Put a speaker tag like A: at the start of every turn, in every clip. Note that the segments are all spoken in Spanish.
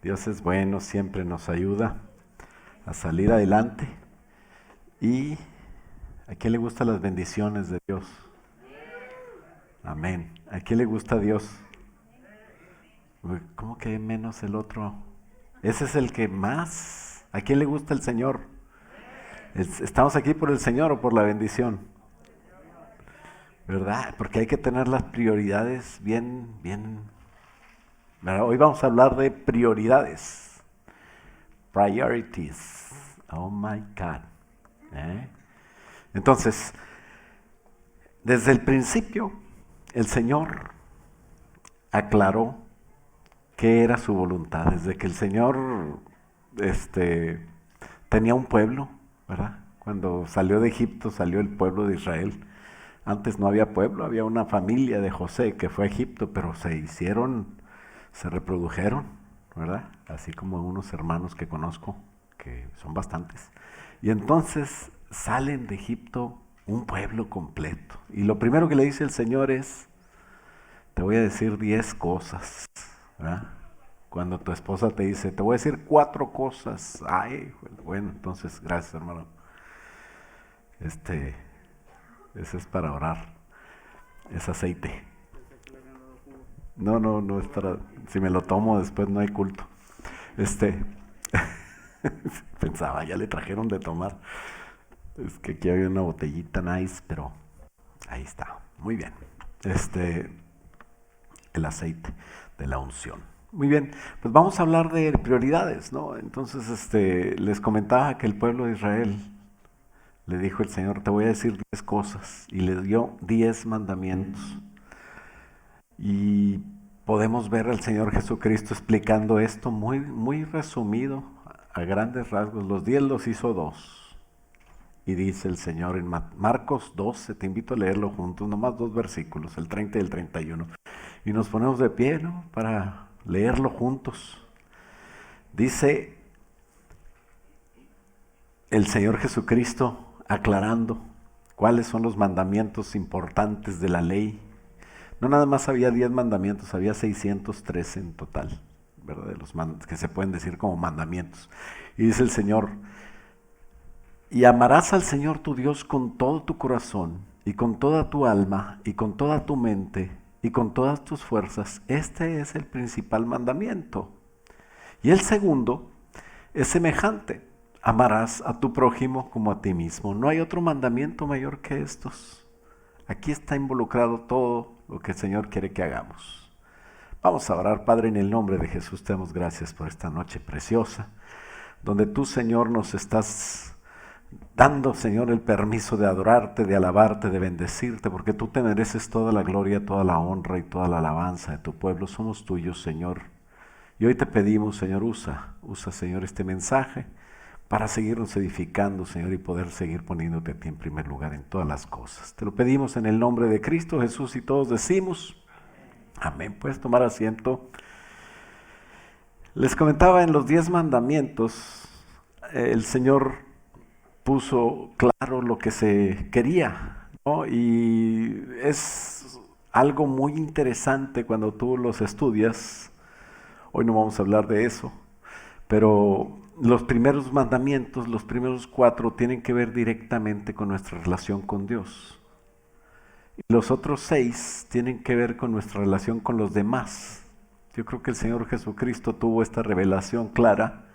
A: Dios es bueno, siempre nos ayuda a salir adelante. ¿Y a quién le gustan las bendiciones de Dios? Amén. ¿A quién le gusta Dios? Uy, ¿cómo que menos el otro? Ese es el que más. ¿A quién le gusta el Señor? ¿Estamos aquí por el Señor o por la bendición? ¿Verdad? Porque hay que tener las prioridades bien. ¿Verdad? Hoy vamos a hablar de prioridades. Priorities. Oh my God. Entonces, desde el principio, el Señor aclaró qué era su voluntad. Desde que el Señor tenía un pueblo, ¿verdad? Cuando salió de Egipto, salió el pueblo de Israel. Antes no había pueblo, había una familia de José que fue a Egipto, pero se reprodujeron, ¿verdad? Así como unos hermanos que conozco, que son bastantes. Y entonces salen de Egipto un pueblo completo. Y lo primero que le dice el Señor es, te voy a decir 10 cosas, ¿verdad? Cuando tu esposa te dice, te voy a decir 4 cosas. Ay, bueno, entonces, gracias, hermano. Ese es para orar. Es aceite. No es para... Si me lo tomo después no hay culto. Pensaba, ya le trajeron de tomar. Es que aquí había una botellita nice, pero ahí está. Muy bien. El aceite de la unción. Muy bien, pues vamos a hablar de prioridades, ¿no? Entonces, les comentaba que el pueblo de Israel le dijo el Señor, te voy a decir 10 cosas, y le dio 10 mandamientos. Y podemos ver al Señor Jesucristo explicando esto muy resumido, a grandes rasgos. Los 10 los hizo 2. Y dice el Señor en Marcos 12, te invito a leerlo juntos, nomás 2 versículos, el 30 y el 31. Y nos ponemos de pie, ¿no?, para leerlo juntos. Dice el Señor Jesucristo aclarando cuáles son los mandamientos importantes de la ley. No nada más había 10 mandamientos, había 613 en total, ¿verdad? De los que se pueden decir como mandamientos. Y dice el Señor, y amarás al Señor tu Dios con todo tu corazón, y con toda tu alma, y con toda tu mente, y con todas tus fuerzas. Este es el principal mandamiento. Y el segundo es semejante. Amarás a tu prójimo como a ti mismo. No hay otro mandamiento mayor que estos. Aquí está involucrado todo lo que el Señor quiere que hagamos. Vamos a orar. Padre, en el nombre de Jesús te damos gracias por esta noche preciosa, donde tú, Señor, nos estás dando, Señor, el permiso de adorarte, de alabarte, de bendecirte, porque tú te mereces toda la gloria, toda la honra y toda la alabanza de tu pueblo. Somos tuyos, Señor. Y hoy te pedimos, Señor, usa, Señor, este mensaje para seguirnos edificando, Señor, y poder seguir poniéndote a ti en primer lugar en todas las cosas. Te lo pedimos en el nombre de Cristo Jesús, y todos decimos, amén. Puedes tomar asiento. Les comentaba, en los 10 mandamientos, el Señor puso claro lo que se quería, ¿no? Y es algo muy interesante cuando tú los estudias. Hoy no vamos a hablar de eso, pero los primeros mandamientos, los primeros 4, tienen que ver directamente con nuestra relación con Dios. Y los otros 6 tienen que ver con nuestra relación con los demás. Yo creo que el Señor Jesucristo tuvo esta revelación clara,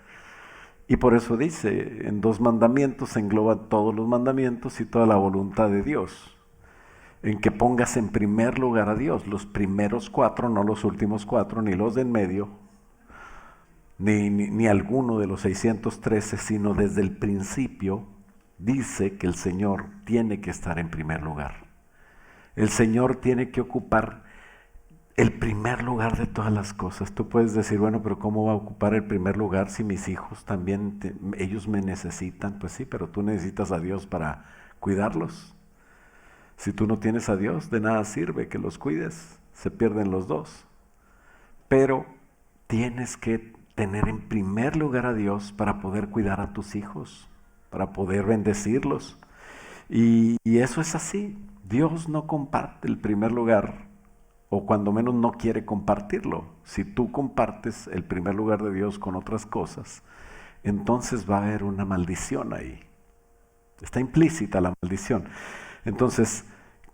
A: y por eso dice, en 2 mandamientos se engloban todos los mandamientos y toda la voluntad de Dios, en que pongas en primer lugar a Dios. Los primeros 4, no los últimos 4, ni los de en medio, ni alguno de los 613, sino desde el principio dice que el Señor tiene que estar en primer lugar. El Señor tiene que ocupar el primer lugar de todas las cosas. Tú puedes decir, bueno, pero ¿cómo va a ocupar el primer lugar si mis hijos también, ellos me necesitan? Pues sí, pero tú necesitas a Dios para cuidarlos. Si tú no tienes a Dios, de nada sirve que los cuides, se pierden los dos. Pero tienes que tener en primer lugar a Dios para poder cuidar a tus hijos, para poder bendecirlos. Y eso es así. Dios no comparte el primer lugar, o cuando menos no quiere compartirlo. Si tú compartes el primer lugar de Dios con otras cosas, entonces va a haber una maldición ahí. Está implícita la maldición. Entonces,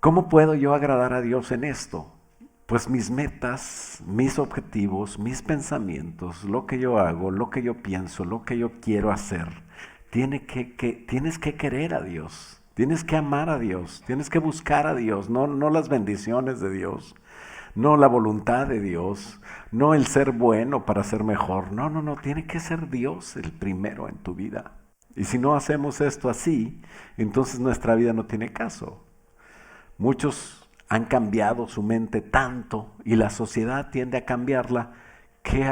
A: ¿cómo puedo yo agradar a Dios en esto? Pues mis metas, mis objetivos, mis pensamientos, lo que yo hago, lo que yo pienso, lo que yo quiero hacer, tienes que querer a Dios, tienes que amar a Dios, tienes que buscar a Dios, no las bendiciones de Dios, no la voluntad de Dios, no el ser bueno para ser mejor, no, tiene que ser Dios el primero en tu vida. Y si no hacemos esto así, entonces nuestra vida no tiene caso. Muchos han cambiado su mente tanto y la sociedad tiende a cambiarla que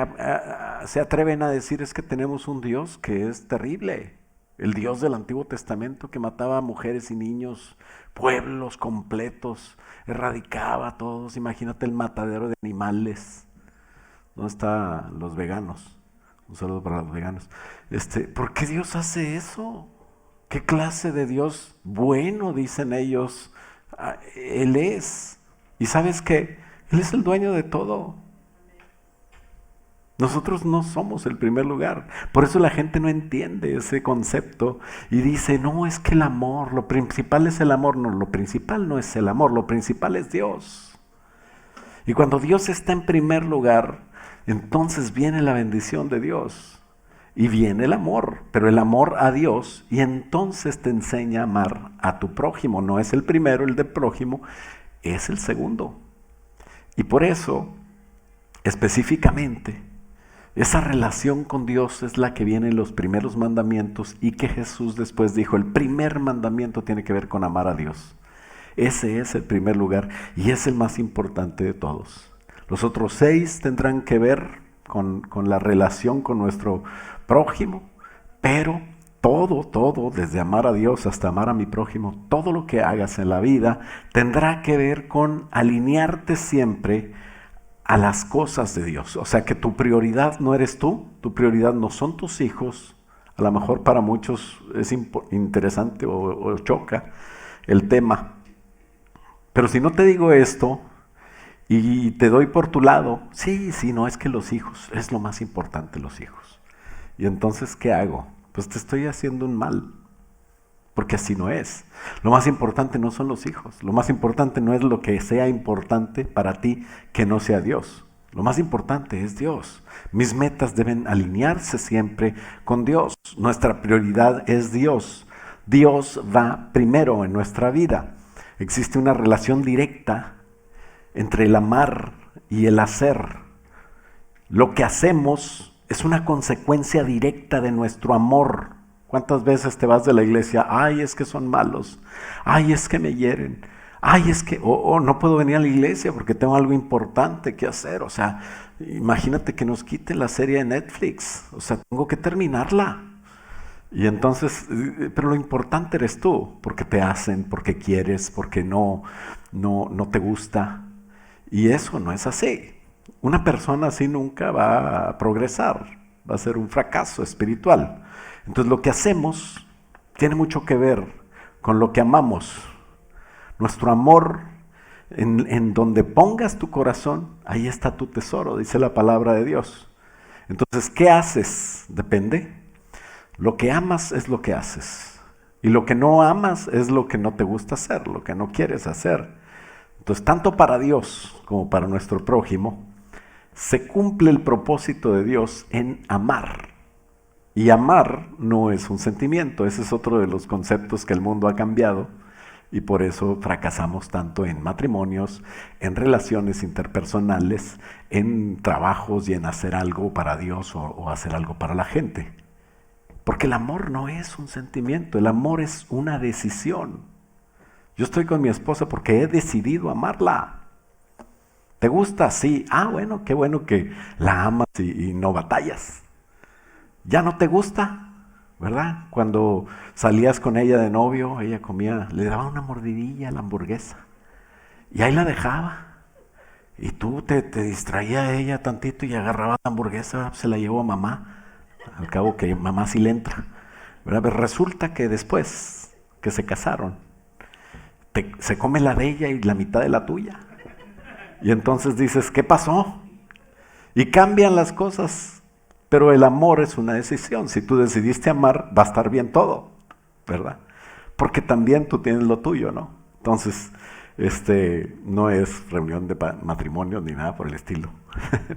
A: se atreven a decir es que tenemos un Dios que es terrible. El Dios del Antiguo Testamento que mataba a mujeres y niños, pueblos completos, erradicaba a todos. Imagínate el matadero de animales. ¿Dónde están los veganos? Un saludo para los veganos. ¿Por qué Dios hace eso? ¿Qué clase de Dios bueno, dicen ellos? Él es. ¿Y sabes qué? Él es el dueño de todo. Nosotros no somos el primer lugar. Por eso la gente no entiende ese concepto y dice, no, es que el amor, lo principal es el amor. No, lo principal no es el amor, lo principal es Dios. Y cuando Dios está en primer lugar, entonces viene la bendición de Dios y viene el amor, pero el amor a Dios, y entonces te enseña a amar a tu prójimo. No es el primero, el del prójimo, es el segundo. Y por eso, específicamente, esa relación con Dios es la que viene en los primeros mandamientos y que Jesús después dijo, el primer mandamiento tiene que ver con amar a Dios. Ese es el primer lugar y es el más importante de todos. Los otros 6 tendrán que ver con la relación con nuestro prójimo, pero todo, desde amar a Dios hasta amar a mi prójimo, todo lo que hagas en la vida tendrá que ver con alinearte siempre a las cosas de Dios. O sea que tu prioridad no eres tú, tu prioridad no son tus hijos. A lo mejor para muchos es interesante o choca el tema. Pero si no te digo esto y te doy por tu lado, sí, no, es que los hijos, es lo más importante los hijos. Y entonces, ¿qué hago? Pues te estoy haciendo un mal, porque así no es. Lo más importante no son los hijos, lo más importante no es lo que sea importante para ti que no sea Dios. Lo más importante es Dios. Mis metas deben alinearse siempre con Dios. Nuestra prioridad es Dios. Dios va primero en nuestra vida. Existe una relación directa entre el amar y el hacer. Lo que hacemos es una consecuencia directa de nuestro amor. ¿Cuántas veces te vas de la iglesia? Ay, es que son malos. Ay, es que me hieren. Ay, es que no puedo venir a la iglesia porque tengo algo importante que hacer. O sea, imagínate que nos quiten la serie de Netflix. O sea, tengo que terminarla. Y entonces, pero lo importante eres tú, porque te hacen, porque quieres, porque no te gusta. Y eso no es así. Una persona así nunca va a progresar, va a ser un fracaso espiritual. Entonces lo que hacemos tiene mucho que ver con lo que amamos. Nuestro amor, en donde pongas tu corazón, ahí está tu tesoro, dice la palabra de Dios. Entonces, ¿qué haces? Depende. Lo que amas es lo que haces. Y lo que no amas es lo que no te gusta hacer, lo que no quieres hacer. Entonces, tanto para Dios como para nuestro prójimo, se cumple el propósito de Dios en amar. Y amar no es un sentimiento, ese es otro de los conceptos que el mundo ha cambiado y por eso fracasamos tanto en matrimonios, en relaciones interpersonales, en trabajos y en hacer algo para Dios o hacer algo para la gente. Porque el amor no es un sentimiento, el amor es una decisión. Yo estoy con mi esposa porque he decidido amarla. ¿Te gusta? Sí. Bueno, qué bueno que la amas y no batallas. ¿Ya no te gusta? ¿Verdad? Cuando salías con ella de novio, ella comía, le daba una mordidilla a la hamburguesa. Y ahí la dejaba. Y tú te distraía a ella tantito y agarraba la hamburguesa, se la llevó a mamá. Al cabo que mamá sí le entra. ¿Verdad? Pero resulta que después que se casaron, se come la de ella y la mitad de la tuya. Y entonces dices, ¿qué pasó? Y cambian las cosas. Pero el amor es una decisión. Si tú decidiste amar, va a estar bien todo, ¿verdad? Porque también tú tienes lo tuyo, ¿no? Entonces, no es reunión de matrimonio ni nada por el estilo.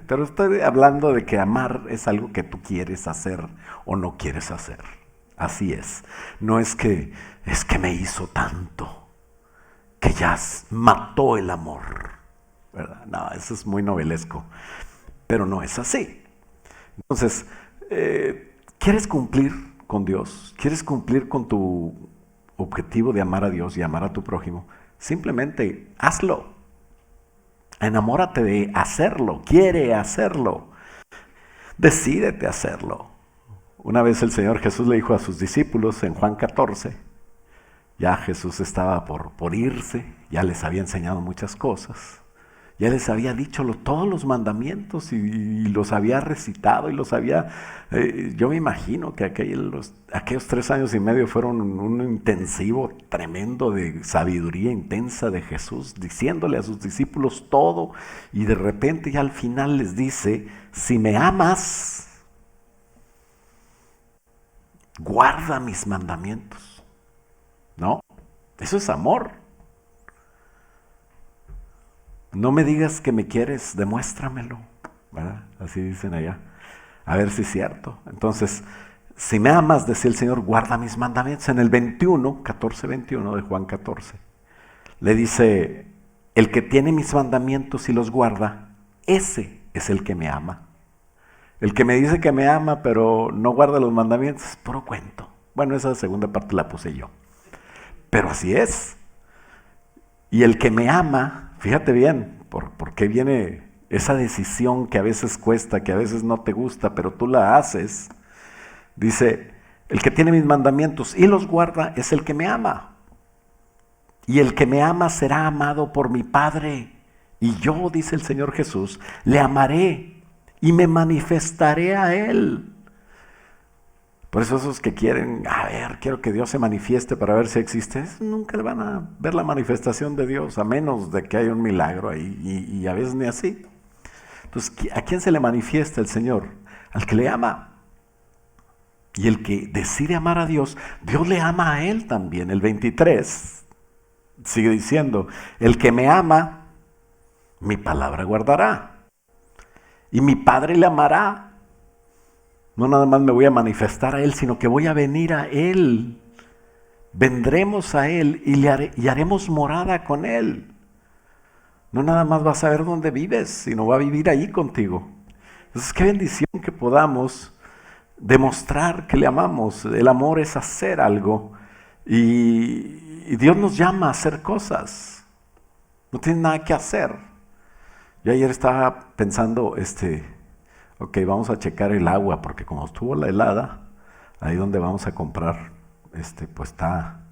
A: Pero estoy hablando de que amar es algo que tú quieres hacer o no quieres hacer. Así es. No es que me hizo tanto, que ya mató el amor, ¿verdad? No, eso es muy novelesco. Pero no es así. Entonces, ¿quieres cumplir con Dios? ¿Quieres cumplir con tu objetivo de amar a Dios y amar a tu prójimo? Simplemente hazlo. Enamórate de hacerlo. Quiere hacerlo. Decídete a hacerlo. Una vez el Señor Jesús le dijo a sus discípulos en Juan 14, ya Jesús estaba por irse, ya les había enseñado muchas cosas. Ya les había dicho todos los mandamientos y los había recitado y los había... yo me imagino que aquellos 3 años y medio fueron un intensivo tremendo de sabiduría intensa de Jesús, diciéndole a sus discípulos todo, y de repente ya al final les dice, si me amas, guarda mis mandamientos. ¿No? Eso es amor. No me digas que me quieres, demuéstramelo, ¿verdad? Así dicen allá. A ver si es cierto. Entonces, si me amas, decía el Señor, guarda mis mandamientos. En el 14:21 de Juan 14, le dice, el que tiene mis mandamientos y los guarda, ese es el que me ama. El que me dice que me ama, pero no guarda los mandamientos, es puro cuento. Bueno, esa segunda parte la puse yo. Pero así es. Y el que me ama, fíjate bien, por qué viene esa decisión que a veces cuesta, que a veces no te gusta, pero tú la haces. Dice, el que tiene mis mandamientos y los guarda es el que me ama. Y el que me ama será amado por mi Padre. Y yo, dice el Señor Jesús, le amaré y me manifestaré a Él. Por eso esos que quieren, quiero que Dios se manifieste para ver si existe, nunca le van a ver la manifestación de Dios, a menos de que haya un milagro ahí, y a veces ni así. Entonces, ¿a quién se le manifiesta el Señor? Al que le ama. Y el que decide amar a Dios, Dios le ama a él también. El 23 sigue diciendo, el que me ama, mi palabra guardará. Y mi Padre le amará. No nada más me voy a manifestar a Él, sino que voy a venir a Él. Vendremos a Él y haremos morada con Él. No nada más vas a ver dónde vives, sino va a vivir ahí contigo. Entonces, qué bendición que podamos demostrar que le amamos. El amor es hacer algo. Y Dios nos llama a hacer cosas. No tienes nada que hacer. Yo ayer estaba pensando, ok, vamos a checar el agua, porque como estuvo la helada, ahí donde vamos a comprar, pues está,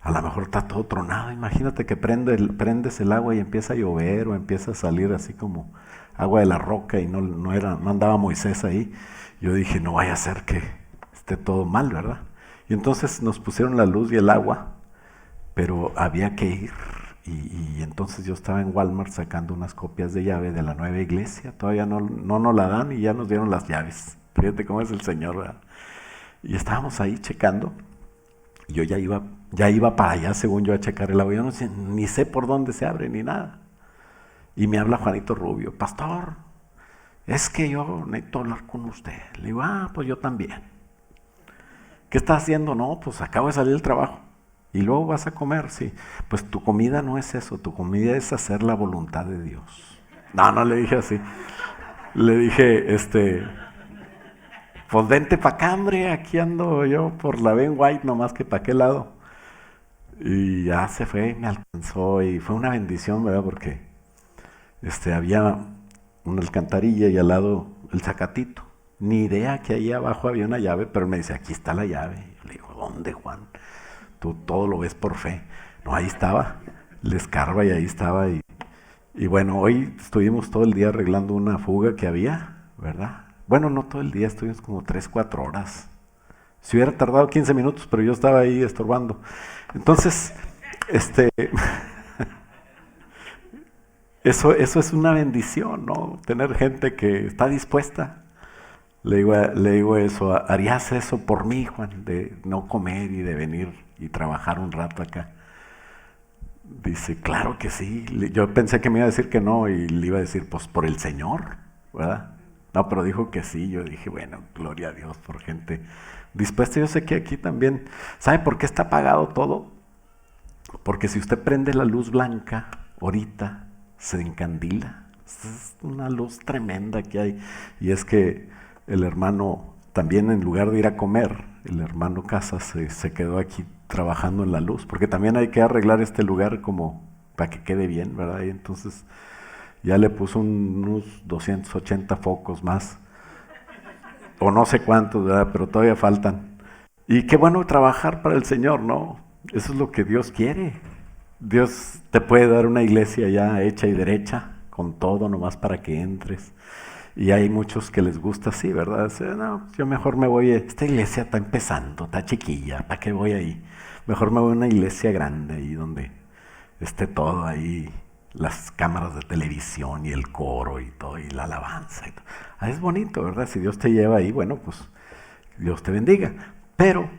A: a lo mejor está todo tronado. Imagínate que prendes el agua y empieza a llover o empieza a salir así como agua de la roca y no andaba Moisés ahí. Yo dije, no vaya a ser que esté todo mal, ¿verdad? Y entonces nos pusieron la luz y el agua, pero había que ir. Y entonces yo estaba en Walmart sacando unas copias de llave de la nueva iglesia. Todavía no nos la dan y ya nos dieron las llaves. Fíjate cómo es el Señor, ¿verdad? Y estábamos ahí checando. Y yo ya iba para allá, según yo, a checar el agua. Yo ni sé por dónde se abre ni nada. Y me habla Juanito Rubio, pastor, es que yo necesito hablar con usted. Le digo, pues yo también. ¿Qué estás haciendo? No, pues acabo de salir del trabajo. Y luego vas a comer, sí. Pues tu comida no es eso, tu comida es hacer la voluntad de Dios. No le dije así. Le dije, pues vente pa' acá, hombre, aquí ando yo por la Ben White, nomás que pa' qué lado. Y ya se fue, me alcanzó y fue una bendición, ¿verdad? Porque había una alcantarilla y al lado el zacatito. Ni idea que ahí abajo había una llave, pero me dice, aquí está la llave. Y le digo, ¿dónde, Juan? Tú todo lo ves por fe. No, ahí estaba, le escarba y ahí estaba. Y bueno, hoy estuvimos todo el día arreglando una fuga que había, ¿verdad? Bueno, no todo el día, estuvimos como 3-4 horas. Si hubiera tardado 15 minutos, pero yo estaba ahí estorbando. Entonces, Eso es una bendición, ¿no? Tener gente que está dispuesta. Le digo eso, ¿harías eso por mí, Juan? De no comer y de venir y trabajar un rato acá. Dice, claro que sí. Yo pensé que me iba a decir que no y le iba a decir, pues por el Señor, ¿verdad? No, pero dijo que sí. Yo dije, bueno, gloria a Dios por gente dispuesta. Yo sé que aquí también, ¿sabe por qué está apagado todo? Porque si usted prende la luz blanca, ahorita se encandila. Es una luz tremenda que hay. Y es que el hermano, también en lugar de ir a comer, el hermano Casas se quedó aquí trabajando en la luz, porque también hay que arreglar este lugar como para que quede bien, ¿verdad? Y entonces ya le puso unos 280 focos más, o no sé cuántos, ¿verdad? Pero todavía faltan. Y qué bueno trabajar para el Señor, ¿no? Eso es lo que Dios quiere. Dios te puede dar una iglesia ya hecha y derecha, con todo nomás para que entres. Y hay muchos que les gusta así, ¿verdad? No, yo mejor me voy, esta iglesia está empezando, está chiquilla, ¿para qué voy ahí? Mejor me voy a una iglesia grande ahí donde esté todo ahí, las cámaras de televisión y el coro y todo, y la alabanza. Y todo. Ah, es bonito, ¿verdad? Si Dios te lleva ahí, bueno, pues Dios te bendiga. Pero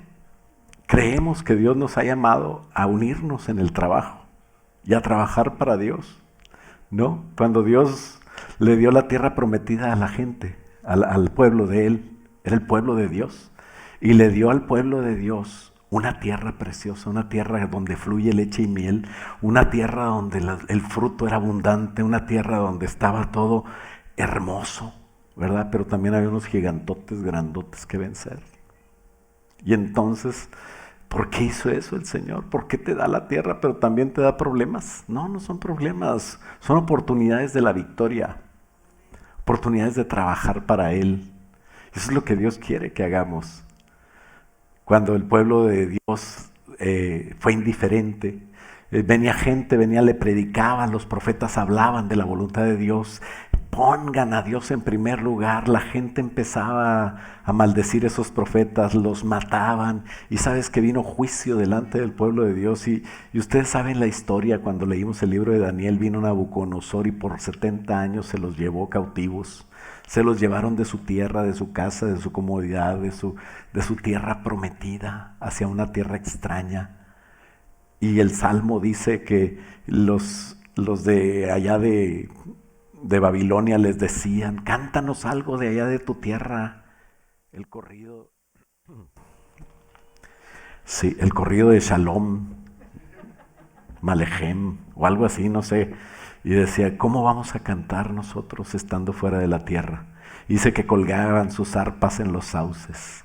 A: creemos que Dios nos ha llamado a unirnos en el trabajo y a trabajar para Dios, ¿no? Cuando Dios le dio la tierra prometida a la gente, al pueblo de Él, era el pueblo de Dios, y le dio al pueblo de Dios una tierra preciosa, una tierra donde fluye leche y miel, una tierra donde el fruto era abundante, una tierra donde estaba todo hermoso, ¿verdad? Pero también había unos gigantotes grandotes que vencer. Y entonces, ¿por qué hizo eso el Señor? ¿Por qué te da la tierra pero también te da problemas? No, no son problemas, son oportunidades de la victoria, oportunidades de trabajar para Él. Eso es lo que Dios quiere que hagamos. Cuando el pueblo de Dios fue indiferente, venía gente, le predicaban, los profetas hablaban de la voluntad de Dios. Pongan a Dios en primer lugar. La gente empezaba a maldecir a esos profetas, los mataban. Y sabes que vino juicio delante del pueblo de Dios. Y ustedes saben la historia, cuando leímos el libro de Daniel, vino Nabucodonosor y por 70 años se los llevó cautivos. Se los llevaron de su tierra, de su casa, de su comodidad, de su tierra prometida, hacia una tierra extraña. Y el Salmo dice que los de allá de Babilonia les decían, cántanos algo de allá de tu tierra. El corrido, sí, el corrido de Shalom, Malejem, o algo así, no sé. Y decía, ¿cómo vamos a cantar nosotros estando fuera de la tierra? Dice que colgaban sus arpas en los sauces.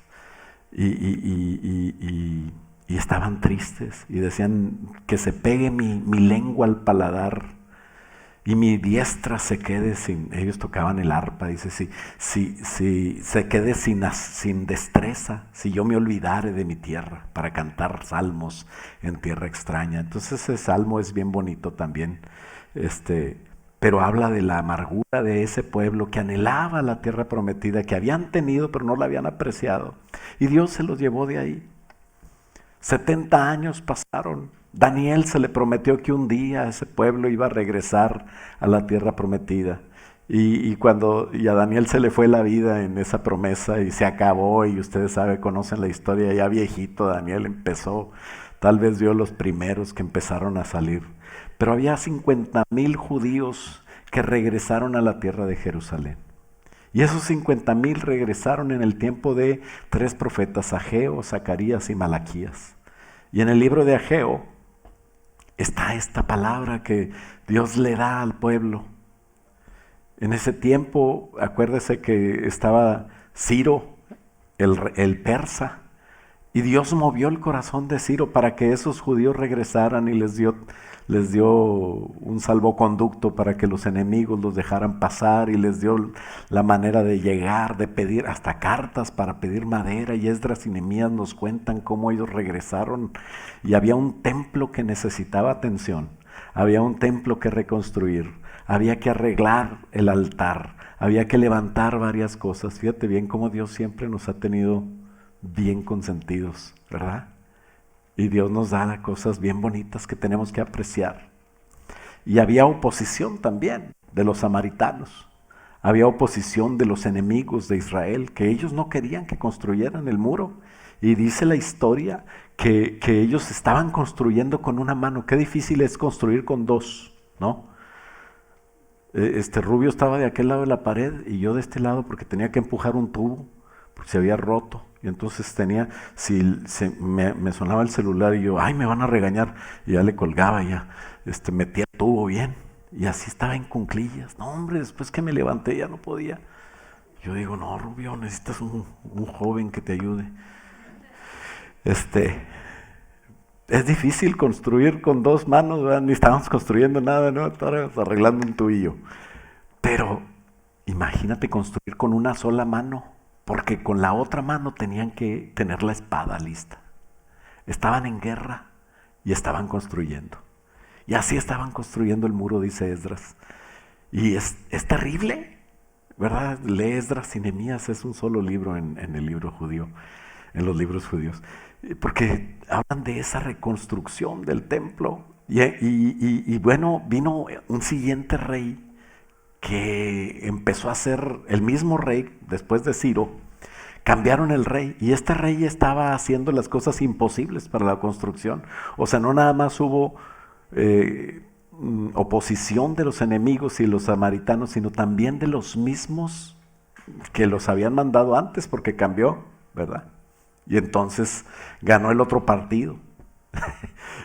A: Y estaban tristes. Y decían, que se pegue mi lengua al paladar y mi diestra se quede sin, ellos tocaban el arpa, dice, si se quede sin destreza, si yo me olvidare de mi tierra para cantar salmos en tierra extraña. Entonces ese salmo es bien bonito también, pero habla de la amargura de ese pueblo que anhelaba la tierra prometida, que habían tenido pero no la habían apreciado, y Dios se los llevó de ahí. 70 años pasaron. Daniel se le prometió que un día ese pueblo iba a regresar a la tierra prometida. Y a Daniel se le fue la vida en esa promesa y se acabó, y ustedes saben, conocen la historia, ya viejito Daniel empezó, tal vez vio los primeros que empezaron a salir. Pero había 50,000 judíos que regresaron a la tierra de Jerusalén. Y esos 50,000 regresaron en el tiempo de 3 profetas, Ageo, Zacarías y Malaquías. Y en el libro de Ageo está esta palabra que Dios le da al pueblo. En ese tiempo, acuérdese que estaba Ciro, el persa, y Dios movió el corazón de Ciro para que esos judíos regresaran, y les dio un salvoconducto para que los enemigos los dejaran pasar, y les dio la manera de llegar, de pedir hasta cartas para pedir madera. Y Esdras y Nehemías nos cuentan cómo ellos regresaron, y había un templo que necesitaba atención, había un templo que reconstruir, había que arreglar el altar, había que levantar varias cosas. Fíjate bien cómo Dios siempre nos ha tenido bien consentidos, ¿verdad? Y Dios nos da cosas bien bonitas que tenemos que apreciar. Y había oposición también de los samaritanos. Había oposición de los enemigos de Israel, que ellos no querían que construyeran el muro. Y dice la historia que ellos estaban construyendo con una mano. Qué difícil es construir con dos, ¿no? Rubio estaba de aquel lado de la pared y yo de este lado porque tenía que empujar un tubo, porque se había roto. Y entonces me sonaba el celular y yo, ay, me van a regañar. Y ya le colgaba, ya metía el tubo bien. Y así estaba en cunclillas. No, hombre, después que me levanté ya no podía. Yo digo, no, Rubio, necesitas un joven que te ayude. Es difícil construir con dos manos, ¿verdad? Ni estábamos construyendo nada, ¿no? Estábamos arreglando un tubillo. Pero imagínate construir con una sola mano, porque con la otra mano tenían que tener la espada lista. Estaban en guerra y estaban construyendo. Y así estaban construyendo el muro, dice Esdras. Y es terrible, ¿verdad? Lee Esdras y Nehemías, es un solo libro en el libro judío, en los libros judíos. Porque hablan de esa reconstrucción del templo. Y bueno, vino un siguiente rey que empezó a ser el mismo rey después de Ciro. Cambiaron el rey y este rey estaba haciendo las cosas imposibles para la construcción. O sea, no nada más hubo oposición de los enemigos y los samaritanos, sino también de los mismos que los habían mandado antes, porque cambió, ¿verdad? Y entonces ganó el otro partido.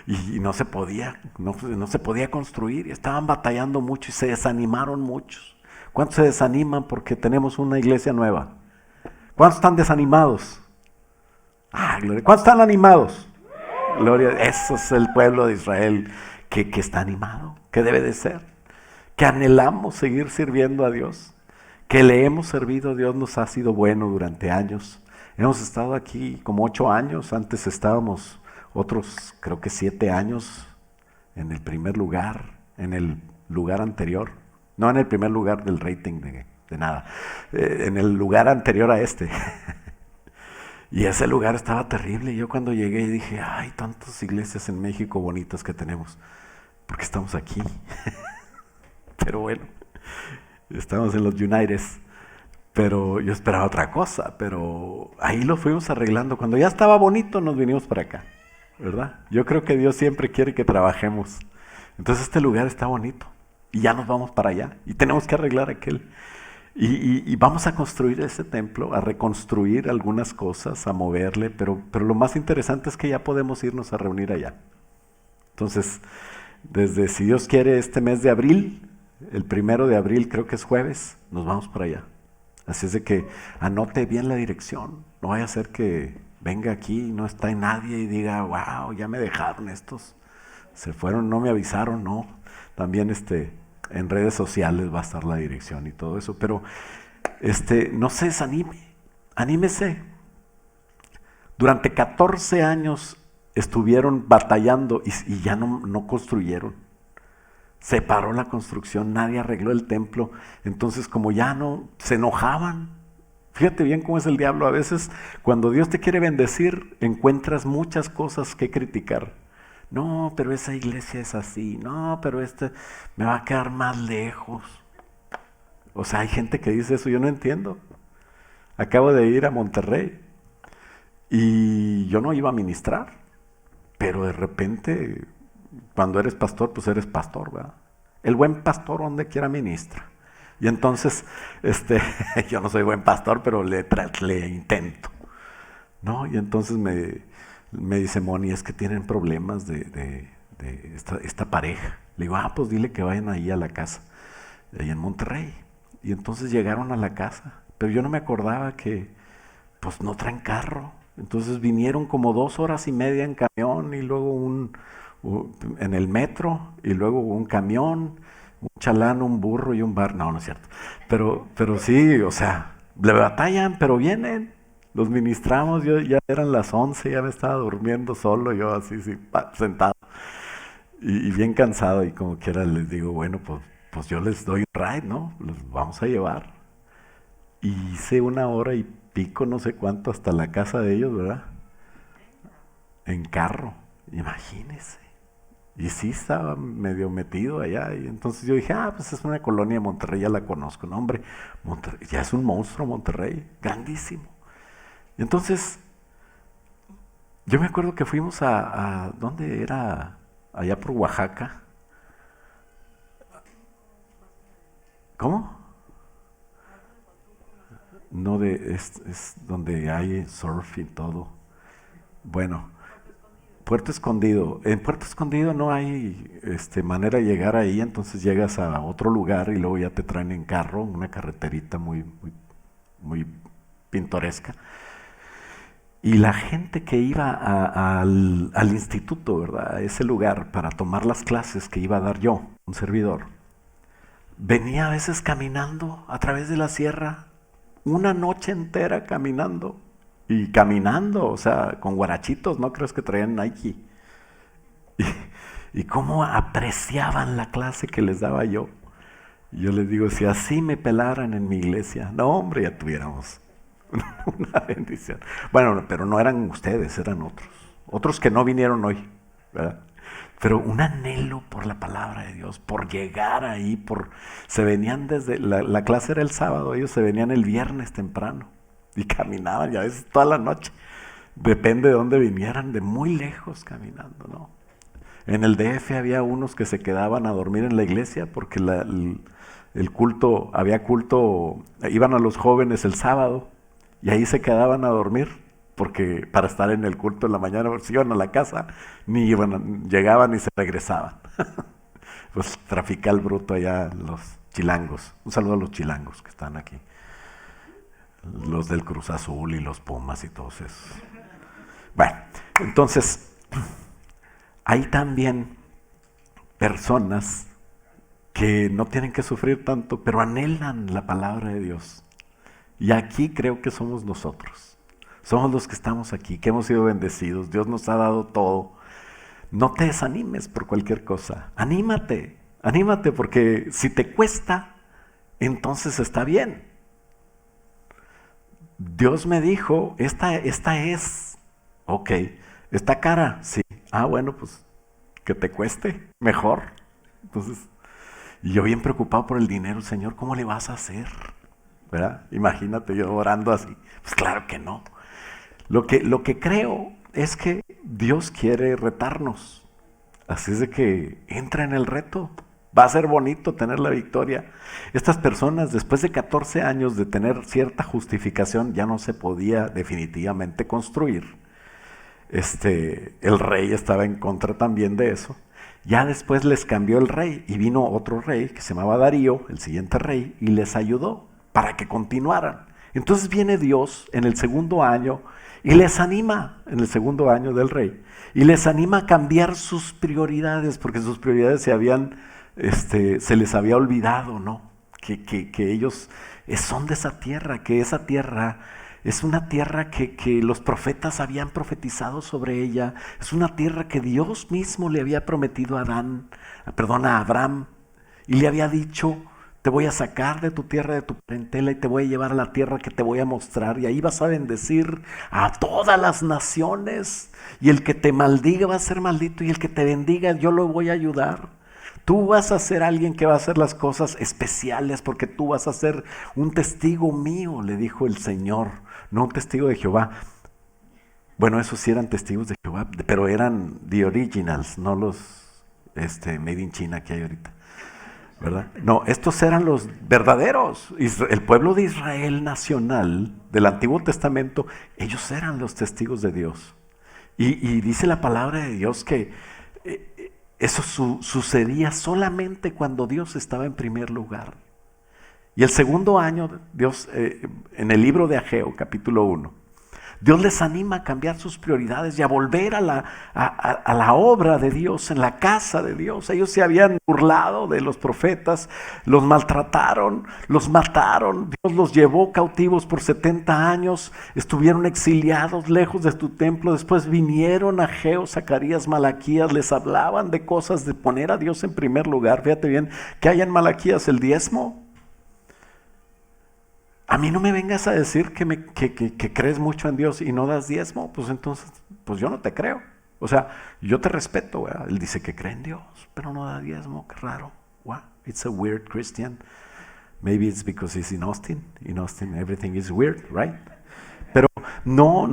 A: Y no se podía, no se podía construir, y estaban batallando mucho y se desanimaron muchos. ¿Cuántos se desaniman porque tenemos una iglesia nueva? ¿Cuántos están desanimados? Gloria. ¿Cuántos están animados? Gloria. Eso es el pueblo de Israel que está animado, que debe de ser, que anhelamos seguir sirviendo a Dios, que le hemos servido a Dios, nos ha sido bueno durante años. Hemos estado aquí como 8 años, antes estábamos otros creo que 7 años en el primer lugar, en el lugar anterior, no en el primer lugar del rating de nada, en el lugar anterior a este. Y ese lugar estaba terrible. Yo cuando llegué dije, ay, tantas iglesias en México bonitas que tenemos, ¿por qué estamos aquí? Pero bueno, estamos en los Unites. Pero yo esperaba otra cosa, pero ahí lo fuimos arreglando. Cuando ya estaba bonito nos vinimos para acá, ¿verdad? Yo creo que Dios siempre quiere que trabajemos. Entonces este lugar está bonito y ya nos vamos para allá y tenemos que arreglar aquel. Y vamos a construir ese templo, a reconstruir algunas cosas, a moverle, pero lo más interesante es que ya podemos irnos a reunir allá. Entonces, desde, si Dios quiere, este mes de abril, el 1 de abril creo que es jueves, nos vamos para allá. Así es de que anote bien la dirección, no vaya a ser que venga aquí y no está en nadie y diga, wow, ya me dejaron estos, se fueron, no me avisaron, no. También en redes sociales va a estar la dirección y todo eso, pero no se desanime, anímese. Durante 14 años estuvieron batallando y ya no construyeron. Se paró la construcción, nadie arregló el templo, entonces como ya no, se enojaban. Fíjate bien cómo es el diablo, a veces cuando Dios te quiere bendecir, encuentras muchas cosas que criticar. No, pero esa iglesia es así, no, pero me va a quedar más lejos. O sea, hay gente que dice eso, yo no entiendo. Acabo de ir a Monterrey y yo no iba a ministrar, pero de repente, cuando eres pastor, pues eres pastor, ¿verdad? El buen pastor donde quiera ministra. Y entonces, yo no soy buen pastor, pero le intento, ¿no? Y entonces me dice Moni, es que tienen problemas de esta pareja. Le digo, pues dile que vayan ahí a la casa, ahí en Monterrey. Y entonces llegaron a la casa, pero yo no me acordaba que, pues no traen carro. Entonces vinieron como 2 horas y media en camión y luego en el metro y luego un camión, un chalán, un burro y un bar. No, no es cierto. Pero sí, o sea, le batallan, pero vienen. Los ministramos, ya eran las 11, ya me estaba durmiendo solo, yo así, sí, sentado. Y bien cansado, y como quiera les digo, bueno, pues yo les doy un ride, ¿no? Los vamos a llevar. Y hice 1 hora y pico, no sé cuánto, hasta la casa de ellos, ¿verdad? En carro, imagínense. Y sí estaba medio metido allá. Y entonces yo dije, pues es una colonia de Monterrey, ya la conozco. No, hombre, Monterrey, ya es un monstruo Monterrey, grandísimo. Y entonces, yo me acuerdo que fuimos ¿dónde era? Allá por Oaxaca. ¿Cómo? No, es donde hay surf y todo. Bueno, Puerto Escondido. En Puerto Escondido no hay manera de llegar ahí, entonces llegas a otro lugar y luego ya te traen en carro, una carreterita muy pintoresca. Y la gente que iba al instituto, ¿verdad? A ese lugar para tomar las clases que iba a dar yo, un servidor, venía a veces caminando a través de la sierra, una noche entera caminando. Y caminando, o sea, con guarachitos, no crees que traían Nike. Y cómo apreciaban la clase que les daba yo. Y yo les digo, si así me pelaran en mi iglesia, no hombre, ya tuviéramos una bendición. Bueno, pero no eran ustedes, eran otros. Otros que no vinieron hoy, ¿verdad? Pero un anhelo por la palabra de Dios, por llegar ahí, se venían desde, la clase era el sábado, ellos se venían el viernes temprano y caminaban, y a veces toda la noche, depende de dónde vinieran, de muy lejos caminando, ¿no? En el DF había unos que se quedaban a dormir en la iglesia porque el culto, había culto, iban a los jóvenes el sábado y ahí se quedaban a dormir porque para estar en el culto en la mañana, si iban a la casa, llegaban y se regresaban. Pues trafical bruto allá los chilangos. Un saludo a los chilangos que están aquí. Los del Cruz Azul y los Pumas y todos esos. Bueno, entonces, hay también personas que no tienen que sufrir tanto, pero anhelan la palabra de Dios. Y aquí creo que somos nosotros. Somos los que estamos aquí, que hemos sido bendecidos. Dios nos ha dado todo. No te desanimes por cualquier cosa. Anímate, anímate, porque si te cuesta, entonces está bien. Dios me dijo, esta es, ok, está cara, sí. Bueno, pues que te cueste, mejor. Entonces, y yo bien preocupado por el dinero, Señor, ¿cómo le vas a hacer? ¿Verdad? Imagínate yo orando así. Pues claro que no. Lo que creo es que Dios quiere retarnos. Así es de que entra en el reto. Va a ser bonito tener la victoria. Estas personas, después de 14 años de tener cierta justificación, ya no se podía definitivamente construir. El rey estaba en contra también de eso. Ya después les cambió el rey y vino otro rey que se llamaba Darío, el siguiente rey, y les ayudó para que continuaran. Entonces viene Dios en el segundo año y les anima en el segundo año del rey. Y les anima a cambiar sus prioridades, porque sus prioridades se les había olvidado, ¿no? Que ellos son de esa tierra, que esa tierra es una tierra que los profetas habían profetizado sobre ella. Es una tierra que Dios mismo le había prometido a Abraham, y le había dicho, te voy a sacar de tu tierra, de tu parentela, y te voy a llevar a la tierra que te voy a mostrar, y ahí vas a bendecir a todas las naciones, y el que te maldiga va a ser maldito, y el que te bendiga yo lo voy a ayudar. Tú vas a ser alguien que va a hacer las cosas especiales, porque tú vas a ser un testigo mío, le dijo el Señor, no un testigo de Jehová. Bueno, esos sí eran testigos de Jehová, pero eran the originals, no los made in China que hay ahorita, ¿verdad? No, estos eran los verdaderos. El pueblo de Israel nacional del Antiguo Testamento, ellos eran los testigos de Dios. Y dice la palabra de Dios que eso sucedía solamente cuando Dios estaba en primer lugar. Y el segundo año, Dios, en el libro de Ageo, capítulo 1, Dios les anima a cambiar sus prioridades y a volver a la obra de Dios, en la casa de Dios. Ellos se habían burlado de los profetas, los maltrataron, los mataron. Dios los llevó cautivos por 70 años, estuvieron exiliados lejos de tu templo. Después vinieron Ageo, Zacarías, Malaquías, les hablaban de cosas de poner a Dios en primer lugar. Fíjate bien, que hay en Malaquías el diezmo. A mí no me vengas a decir que crees mucho en Dios y no das diezmo, pues entonces, pues yo no te creo. O sea, yo te respeto, ¿verdad? Él dice que cree en Dios, pero no da diezmo, qué raro. Wow, it's a weird Christian. Maybe it's because he's in Austin. In Austin everything is weird, right? Pero no,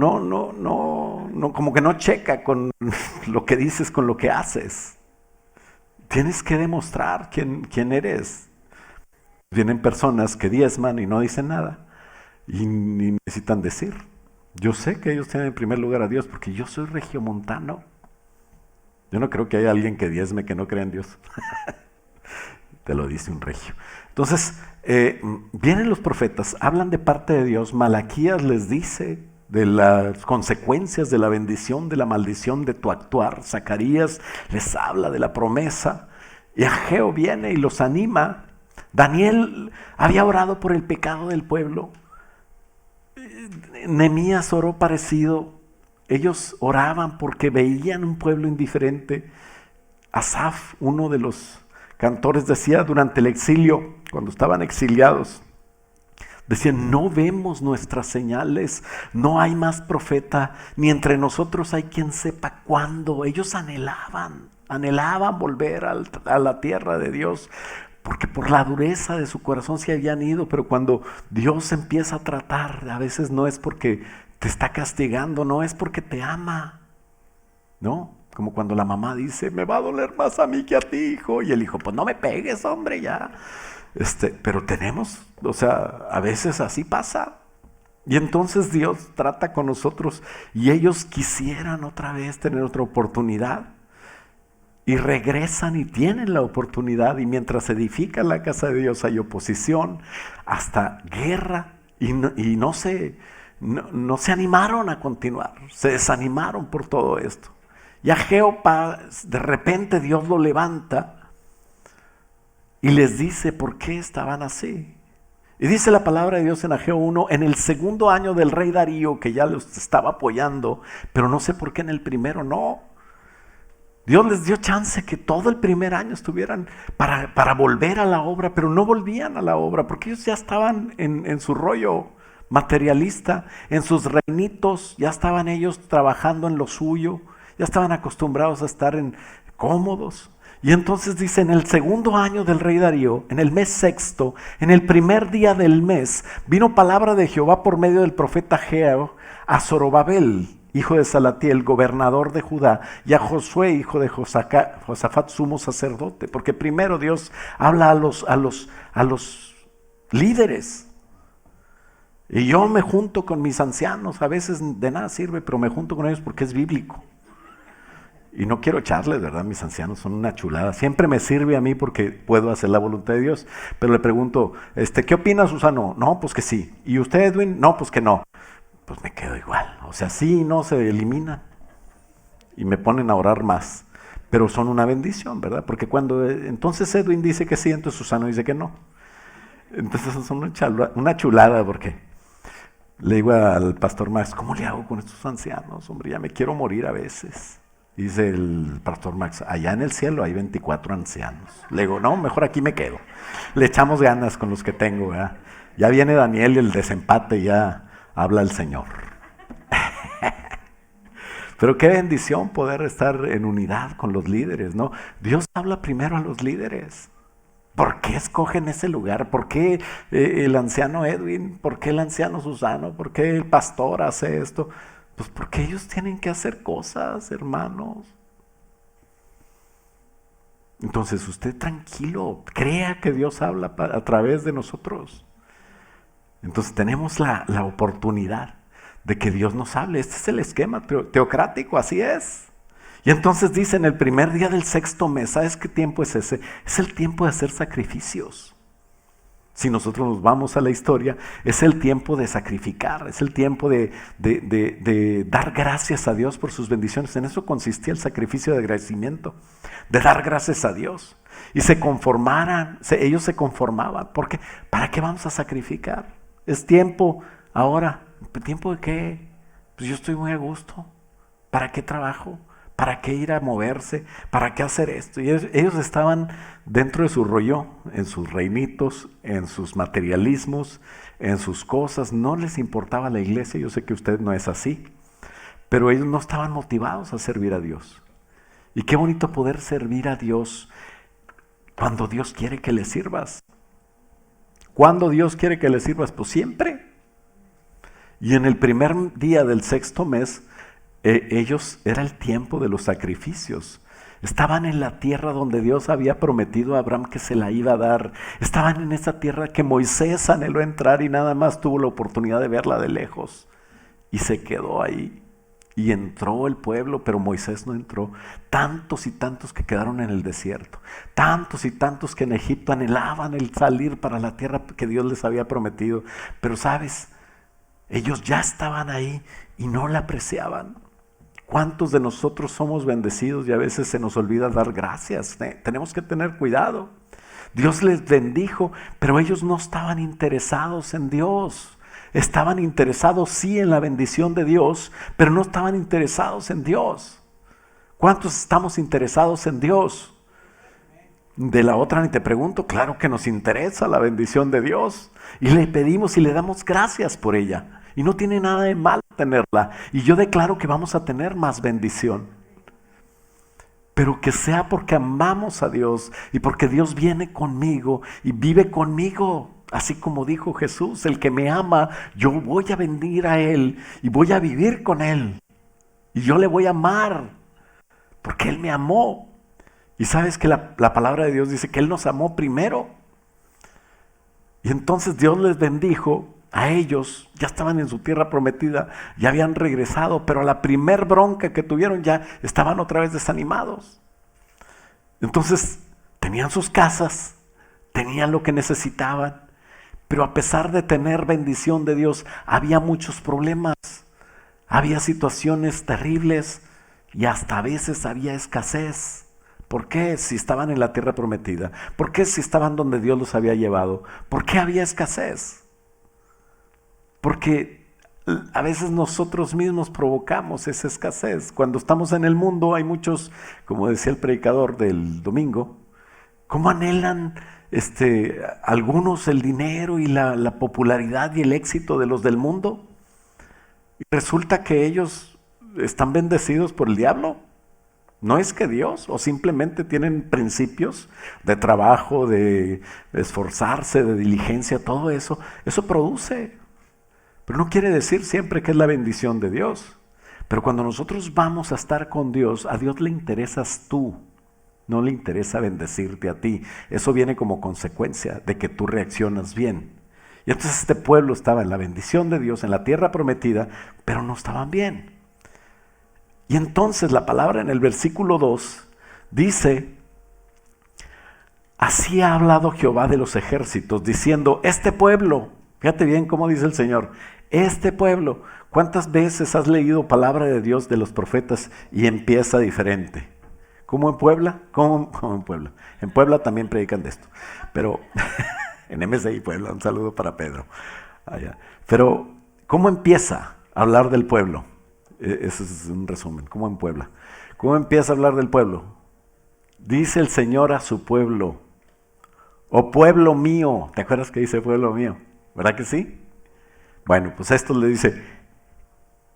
A: como que no checa con lo que dices, con lo que haces. Tienes que demostrar quién eres. Vienen personas que diezman y no dicen nada. Y ni necesitan decir. Yo sé que ellos tienen en primer lugar a Dios porque yo soy regiomontano. Yo no creo que haya alguien que diezme que no crea en Dios. Te lo dice un regio. Entonces, vienen los profetas, hablan de parte de Dios. Malaquías les dice de las consecuencias de la bendición, de la maldición de tu actuar. Zacarías les habla de la promesa. Y Ageo viene y los anima. Daniel había orado por el pecado del pueblo. Nehemías oró parecido. Ellos oraban porque veían un pueblo indiferente. Asaf, uno de los cantores, decía durante el exilio, cuando estaban exiliados, decían: no vemos nuestras señales, no hay más profeta, ni entre nosotros hay quien sepa cuándo. Ellos anhelaban volver a la tierra de Dios, porque por la dureza de su corazón se habían ido. Pero cuando Dios empieza a tratar, a veces no es porque te está castigando, no es porque te ama, ¿no? Como cuando la mamá dice: me va a doler más a mí que a ti, hijo. Y el hijo: pues no me pegues, hombre, ya. Pero tenemos, o sea, a veces así pasa. Y entonces Dios trata con nosotros y ellos quisieran otra vez tener otra oportunidad. Y regresan y tienen la oportunidad, y mientras se edifica la casa de Dios hay oposición, hasta guerra, y no se animaron a continuar, se desanimaron por todo esto. Y Ageo, de repente Dios lo levanta y les dice por qué estaban así. Y dice la palabra de Dios en Ageo 1, en el segundo año del rey Darío, que ya los estaba apoyando, pero no sé por qué en el primero no. Dios les dio chance que todo el primer año estuvieran para volver a la obra, pero no volvían a la obra, porque ellos ya estaban en su rollo materialista, en sus reinitos, ya estaban ellos trabajando en lo suyo, ya estaban acostumbrados a estar cómodos. Y entonces dice: en el segundo año del rey Darío, en el mes sexto, en el primer día del mes, vino palabra de Jehová por medio del profeta Ageo a Zorobabel, hijo de Salatiel, gobernador de Judá, y a Josué, hijo de Josafat, sumo sacerdote. Porque primero Dios habla a los líderes. Y yo me junto con mis ancianos, a veces de nada sirve, pero me junto con ellos porque es bíblico. Y no quiero echarles, ¿verdad? Mis ancianos son una chulada. Siempre me sirve a mí porque puedo hacer la voluntad de Dios. Pero le pregunto, ¿qué opina Susano? No, pues que sí. ¿Y usted, Edwin? No, pues que no. Pues me quedo igual. O sea, sí y no se eliminan. Y me ponen a orar más. Pero son una bendición, ¿verdad? Porque cuando entonces Edwin dice que sí, entonces Susano dice que no. Entonces son una chulada, porque le digo al pastor Max: ¿cómo le hago con estos ancianos? Hombre, ya me quiero morir a veces. Dice el pastor Max: allá en el cielo hay 24 ancianos. Le digo: no, mejor aquí me quedo. Le echamos ganas con los que tengo, ¿verdad? Ya viene Daniel y el desempate, ya habla el Señor. Pero qué bendición poder estar en unidad con los líderes, ¿no? Dios habla primero a los líderes. ¿Por qué escogen ese lugar? ¿Por qué el anciano Edwin? ¿Por qué el anciano Susano? ¿Por qué el pastor hace esto? Pues porque ellos tienen que hacer cosas, hermanos. Entonces usted tranquilo, crea que Dios habla a través de nosotros. Entonces tenemos la oportunidad de que Dios nos hable. Este es el esquema teocrático, así es. Y entonces dice: en el primer día del sexto mes, ¿sabes qué tiempo es ese? Es el tiempo de hacer sacrificios. Si nosotros nos vamos a la historia, es el tiempo de sacrificar, es el tiempo de dar gracias a Dios por sus bendiciones. En eso consistía el sacrificio de agradecimiento, de dar gracias a Dios. Y ellos se conformaban. ¿Por qué? ¿Para qué vamos a sacrificar? Es tiempo ahora. ¿Tiempo de qué? Pues yo estoy muy a gusto. ¿Para qué trabajo? ¿Para qué ir a moverse? ¿Para qué hacer esto? Y ellos estaban dentro de su rollo, en sus reinitos, en sus materialismos, en sus cosas. No les importaba la iglesia. Yo sé que usted no es así. pero ellos no estaban motivados a servir a Dios. Y qué bonito poder servir a Dios cuando Dios quiere que le sirvas. ¿Cuándo Dios quiere que le sirvas? Pues siempre. Y en el primer día del sexto mes, era el tiempo de los sacrificios. Estaban en la tierra donde Dios había prometido a Abraham que se la iba a dar. Estaban en esa tierra que Moisés anheló entrar y nada más tuvo la oportunidad de verla de lejos. Y se quedó ahí. Y entró el pueblo, pero Moisés no entró. Tantos y tantos que quedaron en el desierto. Tantos y tantos que en Egipto anhelaban el salir para la tierra que Dios les había prometido. Pero sabes, ellos ya estaban ahí y no la apreciaban. ¿Cuántos de nosotros somos bendecidos y a veces se nos olvida dar gracias? Tenemos que tener cuidado. Dios les bendijo, pero ellos no estaban interesados en Dios. Estaban interesados sí en la bendición de Dios, pero no estaban interesados en Dios. ¿Cuántos estamos interesados en Dios? De la otra ni te pregunto, claro que nos interesa la bendición de Dios. Y le pedimos y le damos gracias por ella. Y no tiene nada de mal tenerla. Y yo declaro que vamos a tener más bendición. Pero que sea porque amamos a Dios y porque Dios viene conmigo y vive conmigo. Así como dijo Jesús, el que me ama, yo voy a venir a Él y voy a vivir con Él. Y yo le voy a amar porque Él me amó. Y sabes que la palabra de Dios dice que Él nos amó primero. Y entonces Dios les bendijo a ellos, ya estaban en su tierra prometida, ya habían regresado, pero a la primer bronca que tuvieron ya estaban otra vez desanimados. Entonces tenían sus casas, tenían lo que necesitaban, pero a pesar de tener bendición de Dios, había muchos problemas, había situaciones terribles y hasta a veces había escasez. ¿Por qué si estaban en la tierra prometida? ¿Por qué si estaban donde Dios los había llevado? ¿Por qué había escasez? Porque a veces nosotros mismos provocamos esa escasez. Cuando estamos en el mundo hay muchos, como decía el predicador del domingo, ¿cómo anhelan algunos el dinero y la popularidad y el éxito de los del mundo? Y resulta que ellos están bendecidos por el diablo. No es que Dios, o simplemente tienen principios de trabajo, de esforzarse, de diligencia, todo eso produce. Pero no quiere decir siempre que es la bendición de Dios. Pero cuando nosotros vamos a estar con Dios, a Dios le interesas tú. No le interesa bendecirte a ti. Eso viene como consecuencia de que tú reaccionas bien. Y entonces este pueblo estaba en la bendición de Dios, en la tierra prometida, pero no estaban bien. Y entonces la palabra en el versículo 2 dice: así ha hablado Jehová de los ejércitos, diciendo, este pueblo, fíjate bien cómo dice el Señor, este pueblo, ¿cuántas veces has leído palabra de Dios de los profetas y empieza diferente? ¿Cómo en Puebla? ¿Cómo en Puebla? En Puebla también predican de esto, pero en MSI Puebla, un saludo para Pedro. Allá. Pero, ¿cómo empieza a hablar del pueblo? Ese es un resumen, ¿cómo en Puebla? ¿Cómo empieza a hablar del pueblo? Dice el Señor a su pueblo, oh pueblo mío, ¿te acuerdas que dice pueblo mío? ¿Verdad que sí? Bueno, pues esto le dice,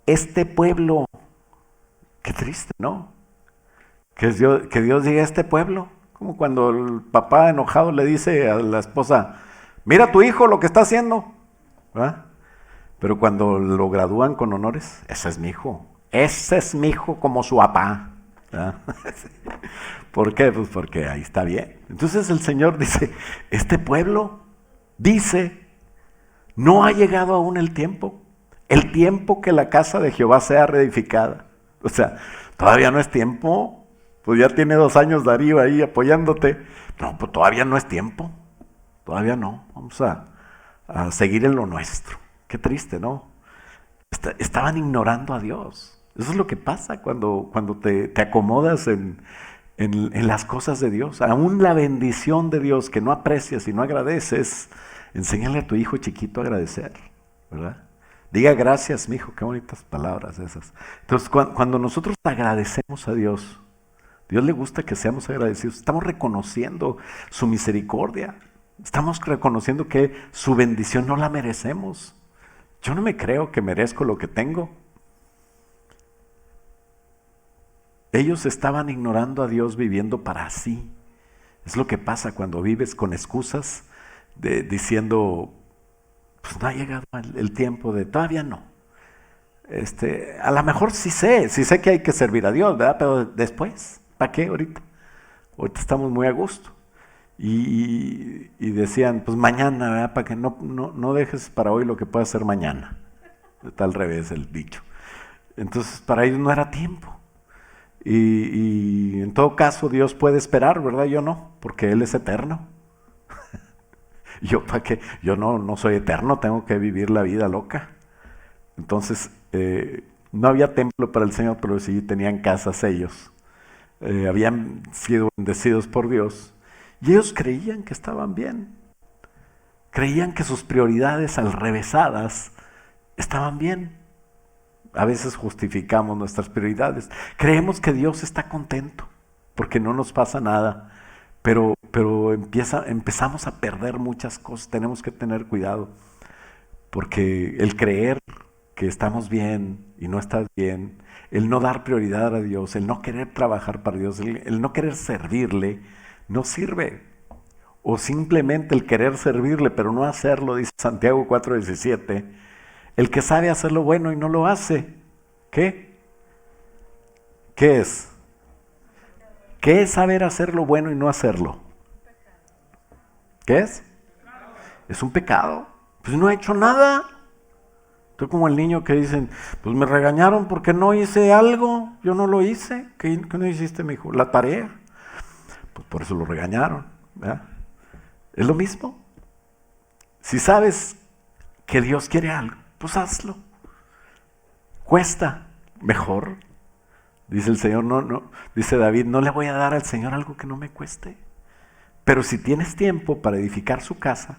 A: este pueblo, qué triste, ¿no? Que Dios diga este pueblo, como cuando el papá enojado le dice a la esposa, mira a tu hijo lo que está haciendo, ¿verdad? Pero cuando lo gradúan con honores, ese es mi hijo como su papá, ¿verdad? ¿Por qué? Pues porque ahí está bien. Entonces el Señor dice, este pueblo dice, no ha llegado aún el tiempo que la casa de Jehová sea reedificada. O sea, todavía no es tiempo, pues ya tiene 2 años Darío ahí apoyándote. No, pues todavía no es tiempo, todavía no, vamos a seguir en lo nuestro. Qué triste, ¿no? Estaban ignorando a Dios. Eso es lo que pasa cuando te acomodas en las cosas de Dios. Aún la bendición de Dios que no aprecias y no agradeces, enséñale a tu hijo chiquito a agradecer, ¿verdad? Diga gracias, mi hijo, qué bonitas palabras esas. Entonces, cuando nosotros agradecemos a Dios, Dios le gusta que seamos agradecidos. Estamos reconociendo su misericordia. Estamos reconociendo que su bendición no la merecemos. Yo no me creo que merezco lo que tengo. Ellos estaban ignorando a Dios viviendo para sí. Es lo que pasa cuando vives con excusas diciendo, pues no ha llegado el tiempo de, todavía no. A lo mejor sí sé que hay que servir a Dios, ¿verdad? Pero después, ¿para qué ahorita? Ahorita estamos muy a gusto. Y decían, pues mañana, ¿verdad? Para que no dejes para hoy lo que pueda hacer mañana. Está al revés el dicho. Entonces para ellos no era tiempo. Y en todo caso Dios puede esperar, ¿verdad? Yo no, porque Él es eterno. Yo para qué, yo no soy eterno, tengo que vivir la vida loca. Entonces no había templo para el Señor, pero sí tenían casas ellos. Habían sido bendecidos por Dios y ellos creían que estaban bien. Creían que sus prioridades alrevesadas estaban bien. A veces justificamos nuestras prioridades. Creemos que Dios está contento porque no nos pasa nada, pero empezamos a perder muchas cosas. Tenemos que tener cuidado porque el creer que estamos bien y no estás bien, el no dar prioridad a Dios, el no querer trabajar para Dios, el no querer servirle, no sirve. O simplemente el querer servirle pero no hacerlo, dice Santiago 4:17. El que sabe hacer lo bueno y no lo hace, ¿qué? ¿Qué es? ¿Qué es saber hacer lo bueno y no hacerlo? ¿Qué es? Es un pecado. Pues no he hecho nada. Estoy como el niño que dicen, pues me regañaron porque no hice algo, yo no lo hice. ¿Qué no hiciste, mi hijo? La tarea. Pues por eso lo regañaron, ¿verdad? Es lo mismo. Si sabes que Dios quiere algo, pues hazlo. Cuesta, mejor. Dice el Señor, dice David, no le voy a dar al Señor algo que no me cueste. Pero si tienes tiempo para edificar su casa,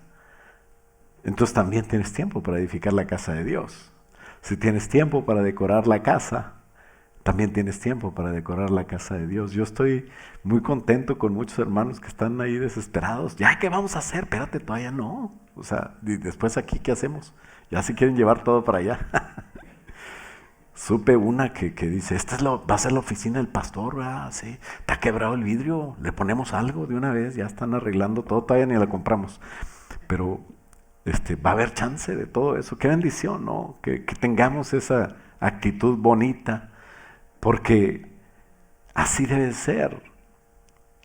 A: entonces también tienes tiempo para edificar la casa de Dios. Si tienes tiempo para decorar la casa, también tienes tiempo para decorar la casa de Dios. Yo estoy muy contento con muchos hermanos que están ahí desesperados. ¿Ya qué vamos a hacer? Espérate, todavía no. O sea, y después aquí, ¿qué hacemos? Ya se quieren llevar todo para allá. Supe una que dice, va a ser la oficina del pastor, ¿verdad? Sí, está quebrado el vidrio, le ponemos algo de una vez, ya están arreglando todo, todavía ni la compramos. Pero va a haber chance de todo eso. Qué bendición, ¿no? Que tengamos esa actitud bonita, porque así debe ser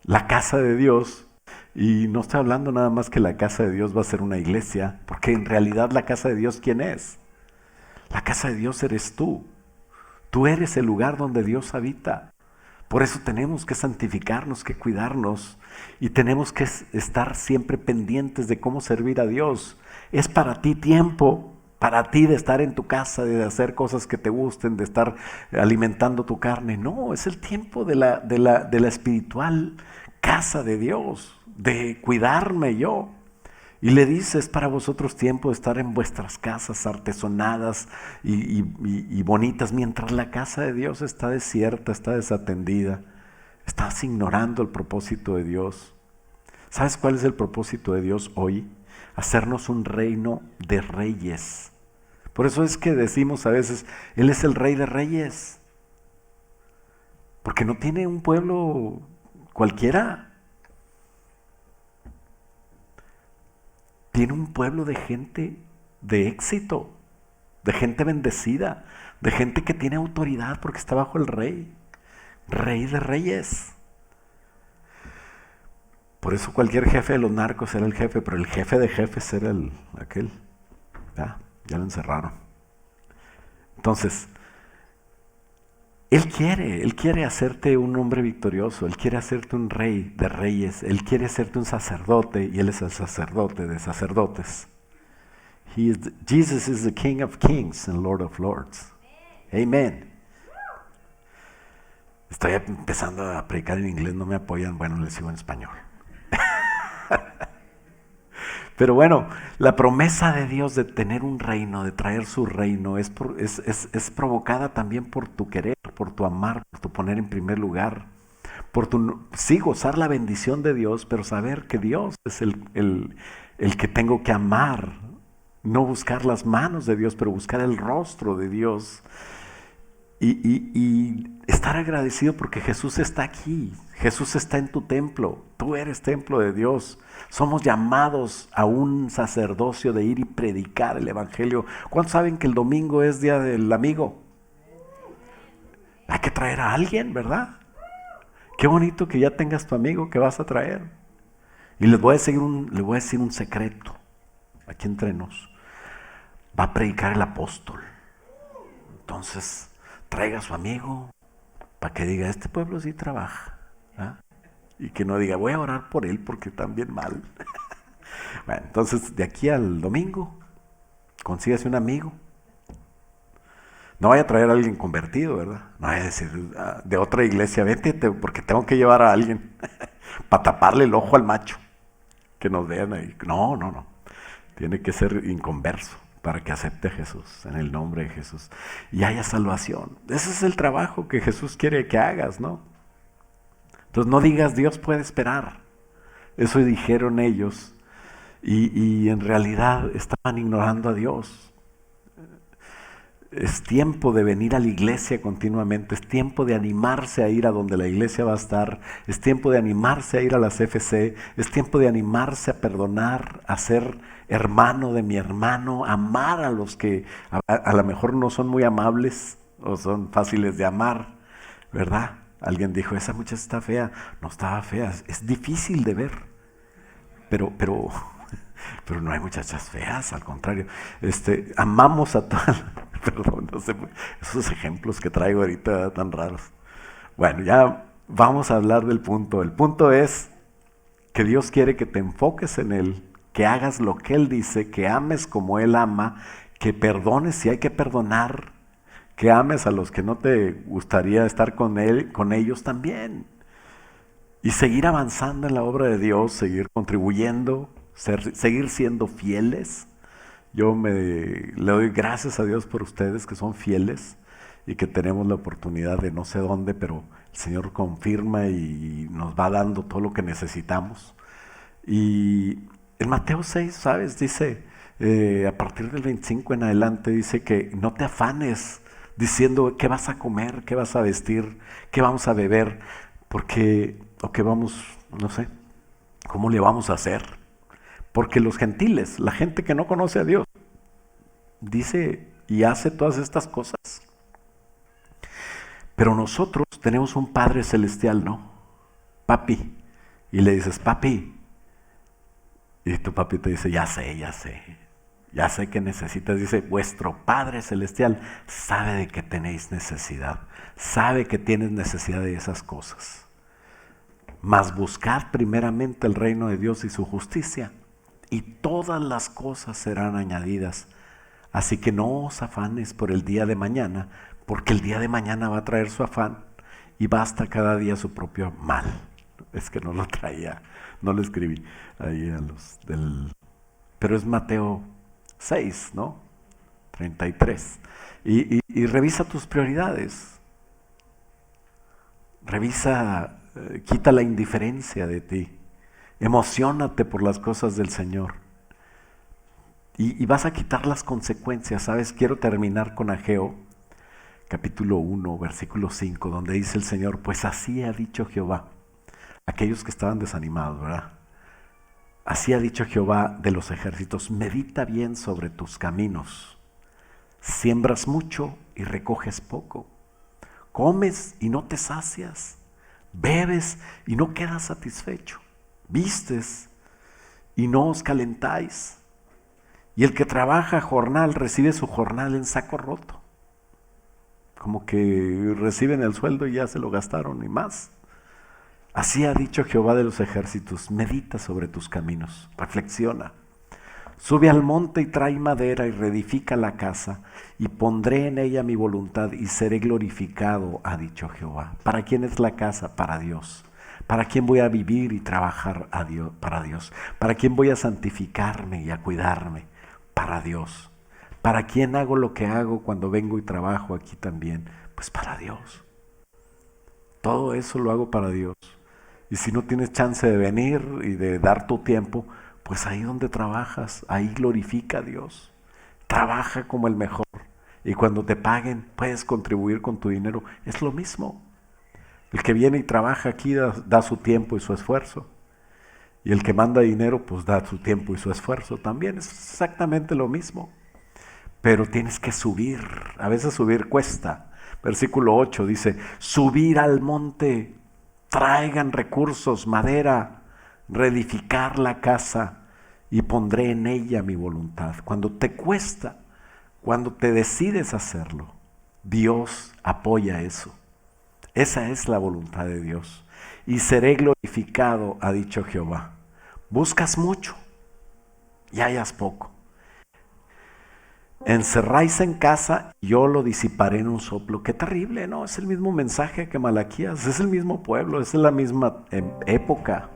A: la casa de Dios. Y no estoy hablando nada más que la casa de Dios va a ser una iglesia, porque en realidad la casa de Dios, ¿quién es? La casa de Dios eres tú. Tú eres el lugar donde Dios habita. Por eso tenemos que santificarnos, que cuidarnos y tenemos que estar siempre pendientes de cómo servir a Dios. Es para ti tiempo, para ti de estar en tu casa, de hacer cosas que te gusten, de estar alimentando tu carne. No, es el tiempo de la espiritual casa de Dios, de cuidarme yo. Y le dice, es para vosotros tiempo de estar en vuestras casas artesonadas y bonitas, mientras la casa de Dios está desierta, está desatendida. Estás ignorando el propósito de Dios. ¿Sabes cuál es el propósito de Dios hoy? Hacernos un reino de reyes. Por eso es que decimos a veces, Él es el Rey de Reyes. Porque no tiene un pueblo cualquiera. Tiene un pueblo de gente de éxito, de gente bendecida, de gente que tiene autoridad porque está bajo el Rey, Rey de Reyes. Por eso cualquier jefe de los narcos era el jefe, pero el jefe de jefes era aquel. Ya lo encerraron. Entonces, Él quiere hacerte un hombre victorioso, Él quiere hacerte un rey de reyes, Él quiere hacerte un sacerdote y Él es el sacerdote de sacerdotes. Jesus is the King of Kings and Lord of Lords. Amen. Estoy empezando a predicar en inglés, no me apoyan, bueno, les sigo en español. Pero bueno, la promesa de Dios de tener un reino, de traer su reino, es provocada también por tu querer, por tu amar, por tu poner en primer lugar, por tu, sí, gozar la bendición de Dios, pero saber que Dios es el que tengo que amar, no buscar las manos de Dios, pero buscar el rostro de Dios. Y estar agradecido porque Jesús está aquí, Jesús está en tu templo, tú eres templo de Dios. Somos llamados a un sacerdocio de ir y predicar el Evangelio. ¿Cuántos saben que el domingo es día del amigo? Hay que traer a alguien, ¿verdad? Qué bonito que ya tengas tu amigo que vas a traer. Y les voy a decir un secreto, aquí entre nos. Va a predicar el apóstol. Entonces, traiga a su amigo para que diga, este pueblo sí trabaja. ¿Ah? Y que no diga, voy a orar por él porque están bien mal. Bueno, entonces, de aquí al domingo, consígase un amigo. No vaya a traer a alguien convertido, ¿verdad? No vaya a decir de otra iglesia, vete porque tengo que llevar a alguien para taparle el ojo al macho. Que nos vean ahí. No, no, no. Tiene que ser inconverso para que acepte a Jesús, en el nombre de Jesús. Y haya salvación. Ese es el trabajo que Jesús quiere que hagas, ¿no? Entonces no digas, Dios puede esperar. Eso dijeron ellos. Y en realidad estaban ignorando a Dios. Es tiempo de venir a la iglesia continuamente, es tiempo de animarse a ir a donde la iglesia va a estar, es tiempo de animarse a ir a las FC, es tiempo de animarse a perdonar, a ser hermano de mi hermano, amar a los que a lo mejor no son muy amables o son fáciles de amar, ¿verdad? Alguien dijo, esa muchacha está fea. No estaba fea, es difícil de ver, pero no hay muchachas feas, al contrario. Amamos a todas, perdón, no sé, esos ejemplos que traigo ahorita tan raros. Bueno, ya vamos a hablar del punto. El punto es que Dios quiere que te enfoques en Él, que hagas lo que Él dice, que ames como Él ama, que perdones si hay que perdonar, que ames a los que no te gustaría estar con Él, con ellos también. Y seguir avanzando en la obra de Dios, seguir contribuyendo, seguir siendo fieles. Le doy gracias a Dios por ustedes que son fieles y que tenemos la oportunidad de no sé dónde, pero el Señor confirma y nos va dando todo lo que necesitamos. Y en Mateo 6, ¿sabes? Dice, a partir del 25 en adelante, dice que no te afanes diciendo qué vas a comer, qué vas a vestir, qué vamos a beber, o qué vamos, no sé, cómo le vamos a hacer. Porque los gentiles, la gente que no conoce a Dios, dice y hace todas estas cosas. Pero nosotros tenemos un Padre Celestial, ¿no? Papi. Y le dices, papi. Y tu papi te dice, ya sé que necesitas. Dice, vuestro Padre Celestial sabe de que tenéis necesidad. Sabe que tienes necesidad de esas cosas. Mas buscad primeramente el reino de Dios y su justicia, y todas las cosas serán añadidas. Así que no os afanes por el día de mañana, porque el día de mañana va a traer su afán y basta cada día su propio mal. Es que no lo traía, no lo escribí ahí a los del... Pero es Mateo 6, ¿no? 33. Y revisa tus prioridades. Revisa, quita la indiferencia de ti. Emociónate por las cosas del Señor. Y vas a quitar las consecuencias, ¿sabes? Quiero terminar con Ageo, capítulo 1, versículo 5, donde dice el Señor, pues así ha dicho Jehová. Aquellos que estaban desanimados, ¿verdad? Así ha dicho Jehová de los ejércitos, medita bien sobre tus caminos. Siembras mucho y recoges poco. Comes y no te sacias. Bebes y no quedas satisfecho. Vistes y no os calentáis. Y el que trabaja jornal recibe su jornal en saco roto. Como que reciben el sueldo y ya se lo gastaron y más. Así ha dicho Jehová de los ejércitos, medita sobre tus caminos, reflexiona. Sube al monte y trae madera y reedifica la casa, y pondré en ella mi voluntad y seré glorificado, ha dicho Jehová. ¿Para quién es la casa? Para Dios. ¿Para quién voy a vivir y trabajar para Dios? ¿Para quién voy a santificarme y a cuidarme? Para Dios. ¿Para quién hago lo que hago cuando vengo y trabajo aquí también? Pues para Dios. Todo eso lo hago para Dios. Y si no tienes chance de venir y de dar tu tiempo, pues ahí donde trabajas, ahí glorifica a Dios. Trabaja como el mejor. y cuando te paguen puedes contribuir con tu dinero. Es lo mismo. El que viene y trabaja aquí da su tiempo y su esfuerzo. Y el que manda dinero, pues da su tiempo y su esfuerzo también. Es exactamente lo mismo. Pero tienes que subir. A veces subir cuesta. Versículo 8 dice, subir al monte, traigan recursos, madera, reedificar la casa y pondré en ella mi voluntad. Cuando te cuesta, cuando te decides hacerlo, Dios apoya eso. Esa es la voluntad de Dios. Y seré glorificado, ha dicho Jehová. Buscas mucho y hayas poco. Encerráis en casa, yo lo disiparé en un soplo. Qué terrible, ¿no? Es el mismo mensaje que Malaquías, es el mismo pueblo, es la misma época.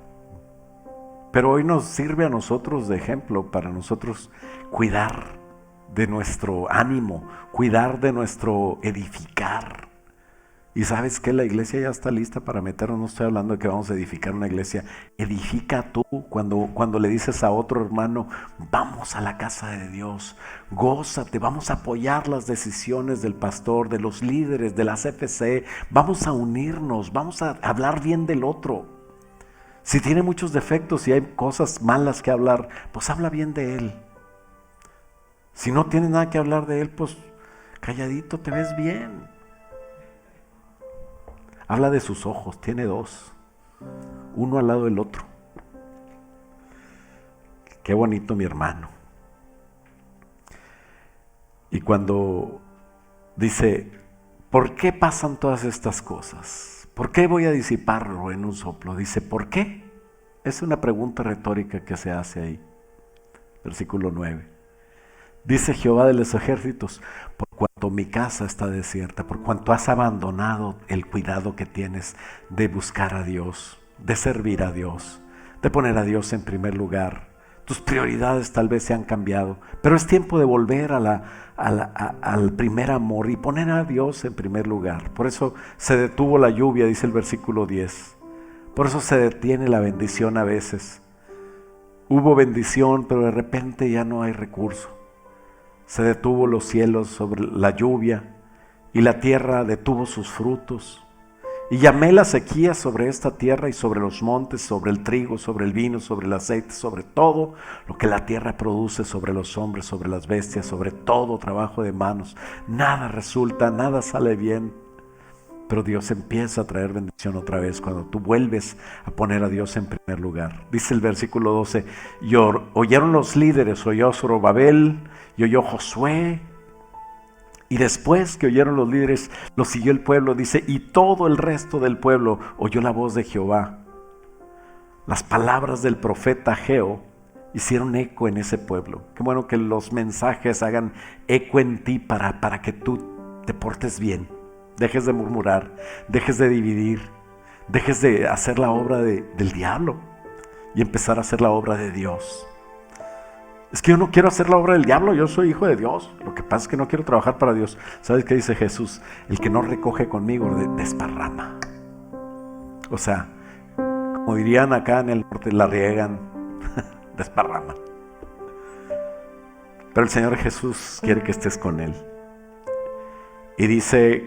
A: Pero hoy nos sirve a nosotros de ejemplo para nosotros cuidar de nuestro ánimo, cuidar de nuestro edificar. Y sabes que la iglesia ya está lista para meternos. No estoy hablando de que vamos a edificar una iglesia. Edifica tú cuando le dices a otro hermano, vamos a la casa de Dios, gózate, vamos a apoyar las decisiones del pastor, de los líderes, de la CFC, vamos a unirnos, vamos a hablar bien del otro. Si tiene muchos defectos y hay cosas malas que hablar, pues habla bien de él. Si no tienes nada que hablar de él, pues calladito te ves bien. Habla de sus ojos, tiene dos, uno al lado del otro. Qué bonito mi hermano. Y cuando dice, ¿por qué pasan todas estas cosas? ¿Por qué voy a disiparlo en un soplo? Dice, ¿por qué? Es una pregunta retórica que se hace ahí. Versículo 9. Dice Jehová de los ejércitos, por cuanto mi casa está desierta, por cuanto has abandonado el cuidado que tienes de buscar a Dios, de servir a Dios, de poner a Dios en primer lugar. Tus prioridades tal vez se han cambiado, pero es tiempo de volver al primer amor y poner a Dios en primer lugar. Por eso se detuvo la lluvia, dice el versículo 10. Por eso se detiene la bendición a veces. Hubo bendición, pero de repente ya no hay recurso. Se detuvo los cielos sobre la lluvia y la tierra detuvo sus frutos. Y llamé la sequía sobre esta tierra y sobre los montes, sobre el trigo, sobre el vino, sobre el aceite, sobre todo lo que la tierra produce, sobre los hombres, sobre las bestias, sobre todo trabajo de manos. Nada resulta, nada sale bien. Pero Dios empieza a traer bendición otra vez cuando tú vuelves a poner a Dios en primer lugar. Dice el versículo 12, y oyeron los líderes, oyó Zorobabel y oyó Josué. Y después que oyeron los líderes, lo siguió el pueblo, dice, y todo el resto del pueblo oyó la voz de Jehová. Las palabras del profeta Ageo hicieron eco en ese pueblo. Qué bueno que los mensajes hagan eco en ti para que tú te portes bien. Dejes de murmurar, dejes de dividir, dejes de hacer la obra del diablo y empezar a hacer la obra de Dios. Es que yo no quiero hacer la obra del diablo, yo soy hijo de Dios. Lo que pasa es que no quiero trabajar para Dios. ¿Sabes qué dice Jesús? El que no recoge conmigo desparrama. O sea, como dirían acá en el norte, la riegan, desparrama. Pero el Señor Jesús quiere que estés con Él. Y dice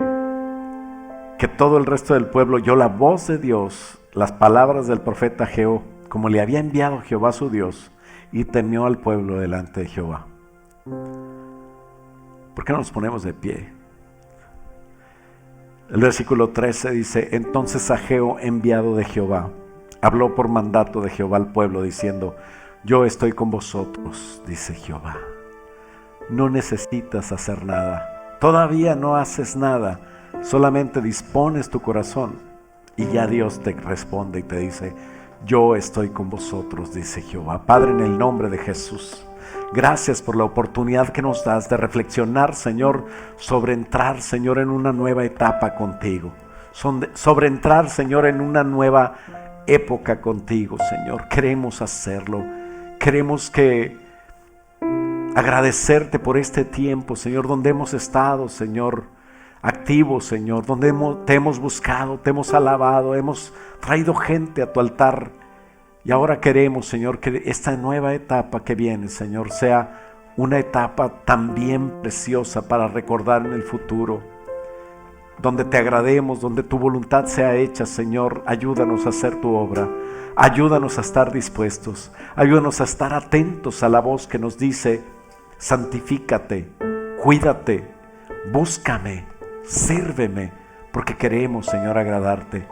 A: que todo el resto del pueblo oyó la voz de Dios, las palabras del profeta Ageo, como le había enviado Jehová su Dios, y temió al pueblo delante de Jehová. ¿Por qué no nos ponemos de pie? El versículo 13 dice, entonces Ageo, enviado de Jehová, habló por mandato de Jehová al pueblo, diciendo, yo estoy con vosotros, dice Jehová. No necesitas hacer nada, todavía no haces nada, solamente dispones tu corazón y ya Dios te responde y te dice, yo estoy con vosotros, dice Jehová. Padre, en el nombre de Jesús, gracias por la oportunidad que nos das de reflexionar, Señor, sobre entrar, Señor, en una nueva etapa contigo. Sobre entrar, Señor, en una nueva época contigo, Señor. Queremos hacerlo. Queremos agradecerte por este tiempo, Señor, donde hemos estado, Señor, activos, Señor, donde te hemos buscado, te hemos alabado, hemos traído gente a tu altar. Y ahora queremos, Señor, que esta nueva etapa que viene, Señor, sea una etapa también preciosa para recordar en el futuro, donde te agrademos, donde tu voluntad sea hecha, Señor. Ayúdanos a hacer tu obra, ayúdanos a estar dispuestos, ayúdanos a estar atentos a la voz que nos dice: santifícate, cuídate, búscame, sírveme, porque queremos, Señor, agradarte.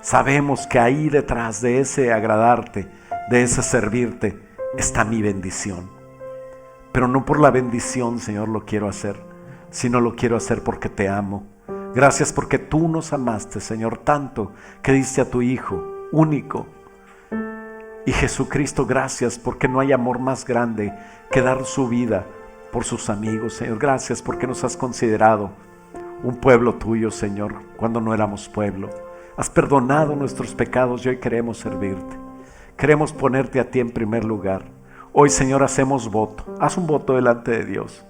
A: Sabemos que ahí detrás de ese agradarte, de ese servirte, está mi bendición. Pero no por la bendición, Señor, lo quiero hacer, sino lo quiero hacer porque te amo. Gracias porque tú nos amaste, Señor, tanto que diste a tu Hijo único. Y Jesucristo, gracias porque no hay amor más grande que dar su vida por sus amigos, Señor. Gracias porque nos has considerado un pueblo tuyo, Señor, cuando no éramos pueblo. Has perdonado nuestros pecados y hoy queremos servirte. Queremos ponerte a ti en primer lugar. Hoy, Señor, hacemos voto. Haz un voto delante de Dios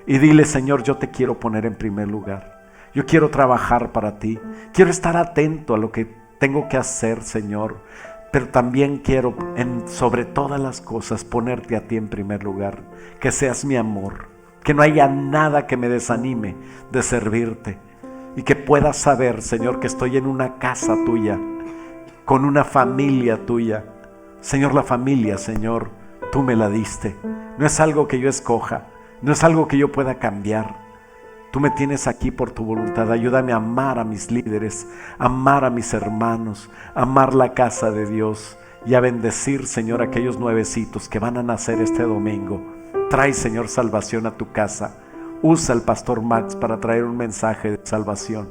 A: y dile: Señor, yo te quiero poner en primer lugar. Yo quiero trabajar para ti. Quiero estar atento a lo que tengo que hacer, Señor. Pero también quiero, sobre todas las cosas, ponerte a ti en primer lugar. Que seas mi amor. Que no haya nada que me desanime de servirte. Y que pueda saber, Señor, que estoy en una casa tuya, con una familia tuya. Señor, la familia, Señor, tú me la diste. No es algo que yo escoja, no es algo que yo pueda cambiar. Tú me tienes aquí por tu voluntad. Ayúdame a amar a mis líderes, a amar a mis hermanos, a amar la casa de Dios y a bendecir, Señor, a aquellos nuevecitos que van a nacer este domingo. Trae, Señor, salvación a tu casa. Usa al pastor Max para traer un mensaje de salvación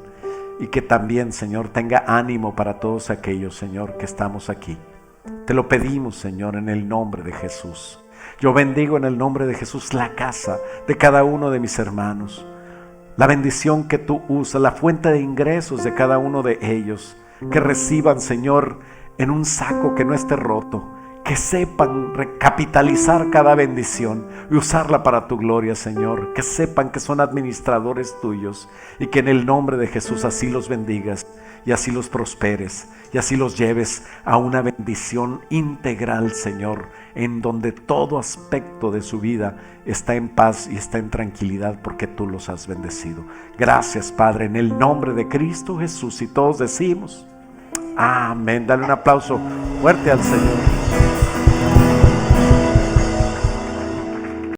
A: y que también, Señor, tenga ánimo para todos aquellos, Señor, que estamos aquí. Te lo pedimos, Señor, en el nombre de Jesús. Yo bendigo en el nombre de Jesús la casa de cada uno de mis hermanos. La bendición que tú usas, la fuente de ingresos de cada uno de ellos. Que reciban, Señor, en un saco que no esté roto. Que sepan recapitalizar cada bendición y usarla para tu gloria, Señor. Que sepan que son administradores tuyos y que en el nombre de Jesús así los bendigas y así los prosperes y así los lleves a una bendición integral, Señor, en donde todo aspecto de su vida está en paz y está en tranquilidad porque tú los has bendecido. Gracias, Padre, en el nombre de Cristo Jesús. Y todos decimos amén. Dale un aplauso fuerte al Señor.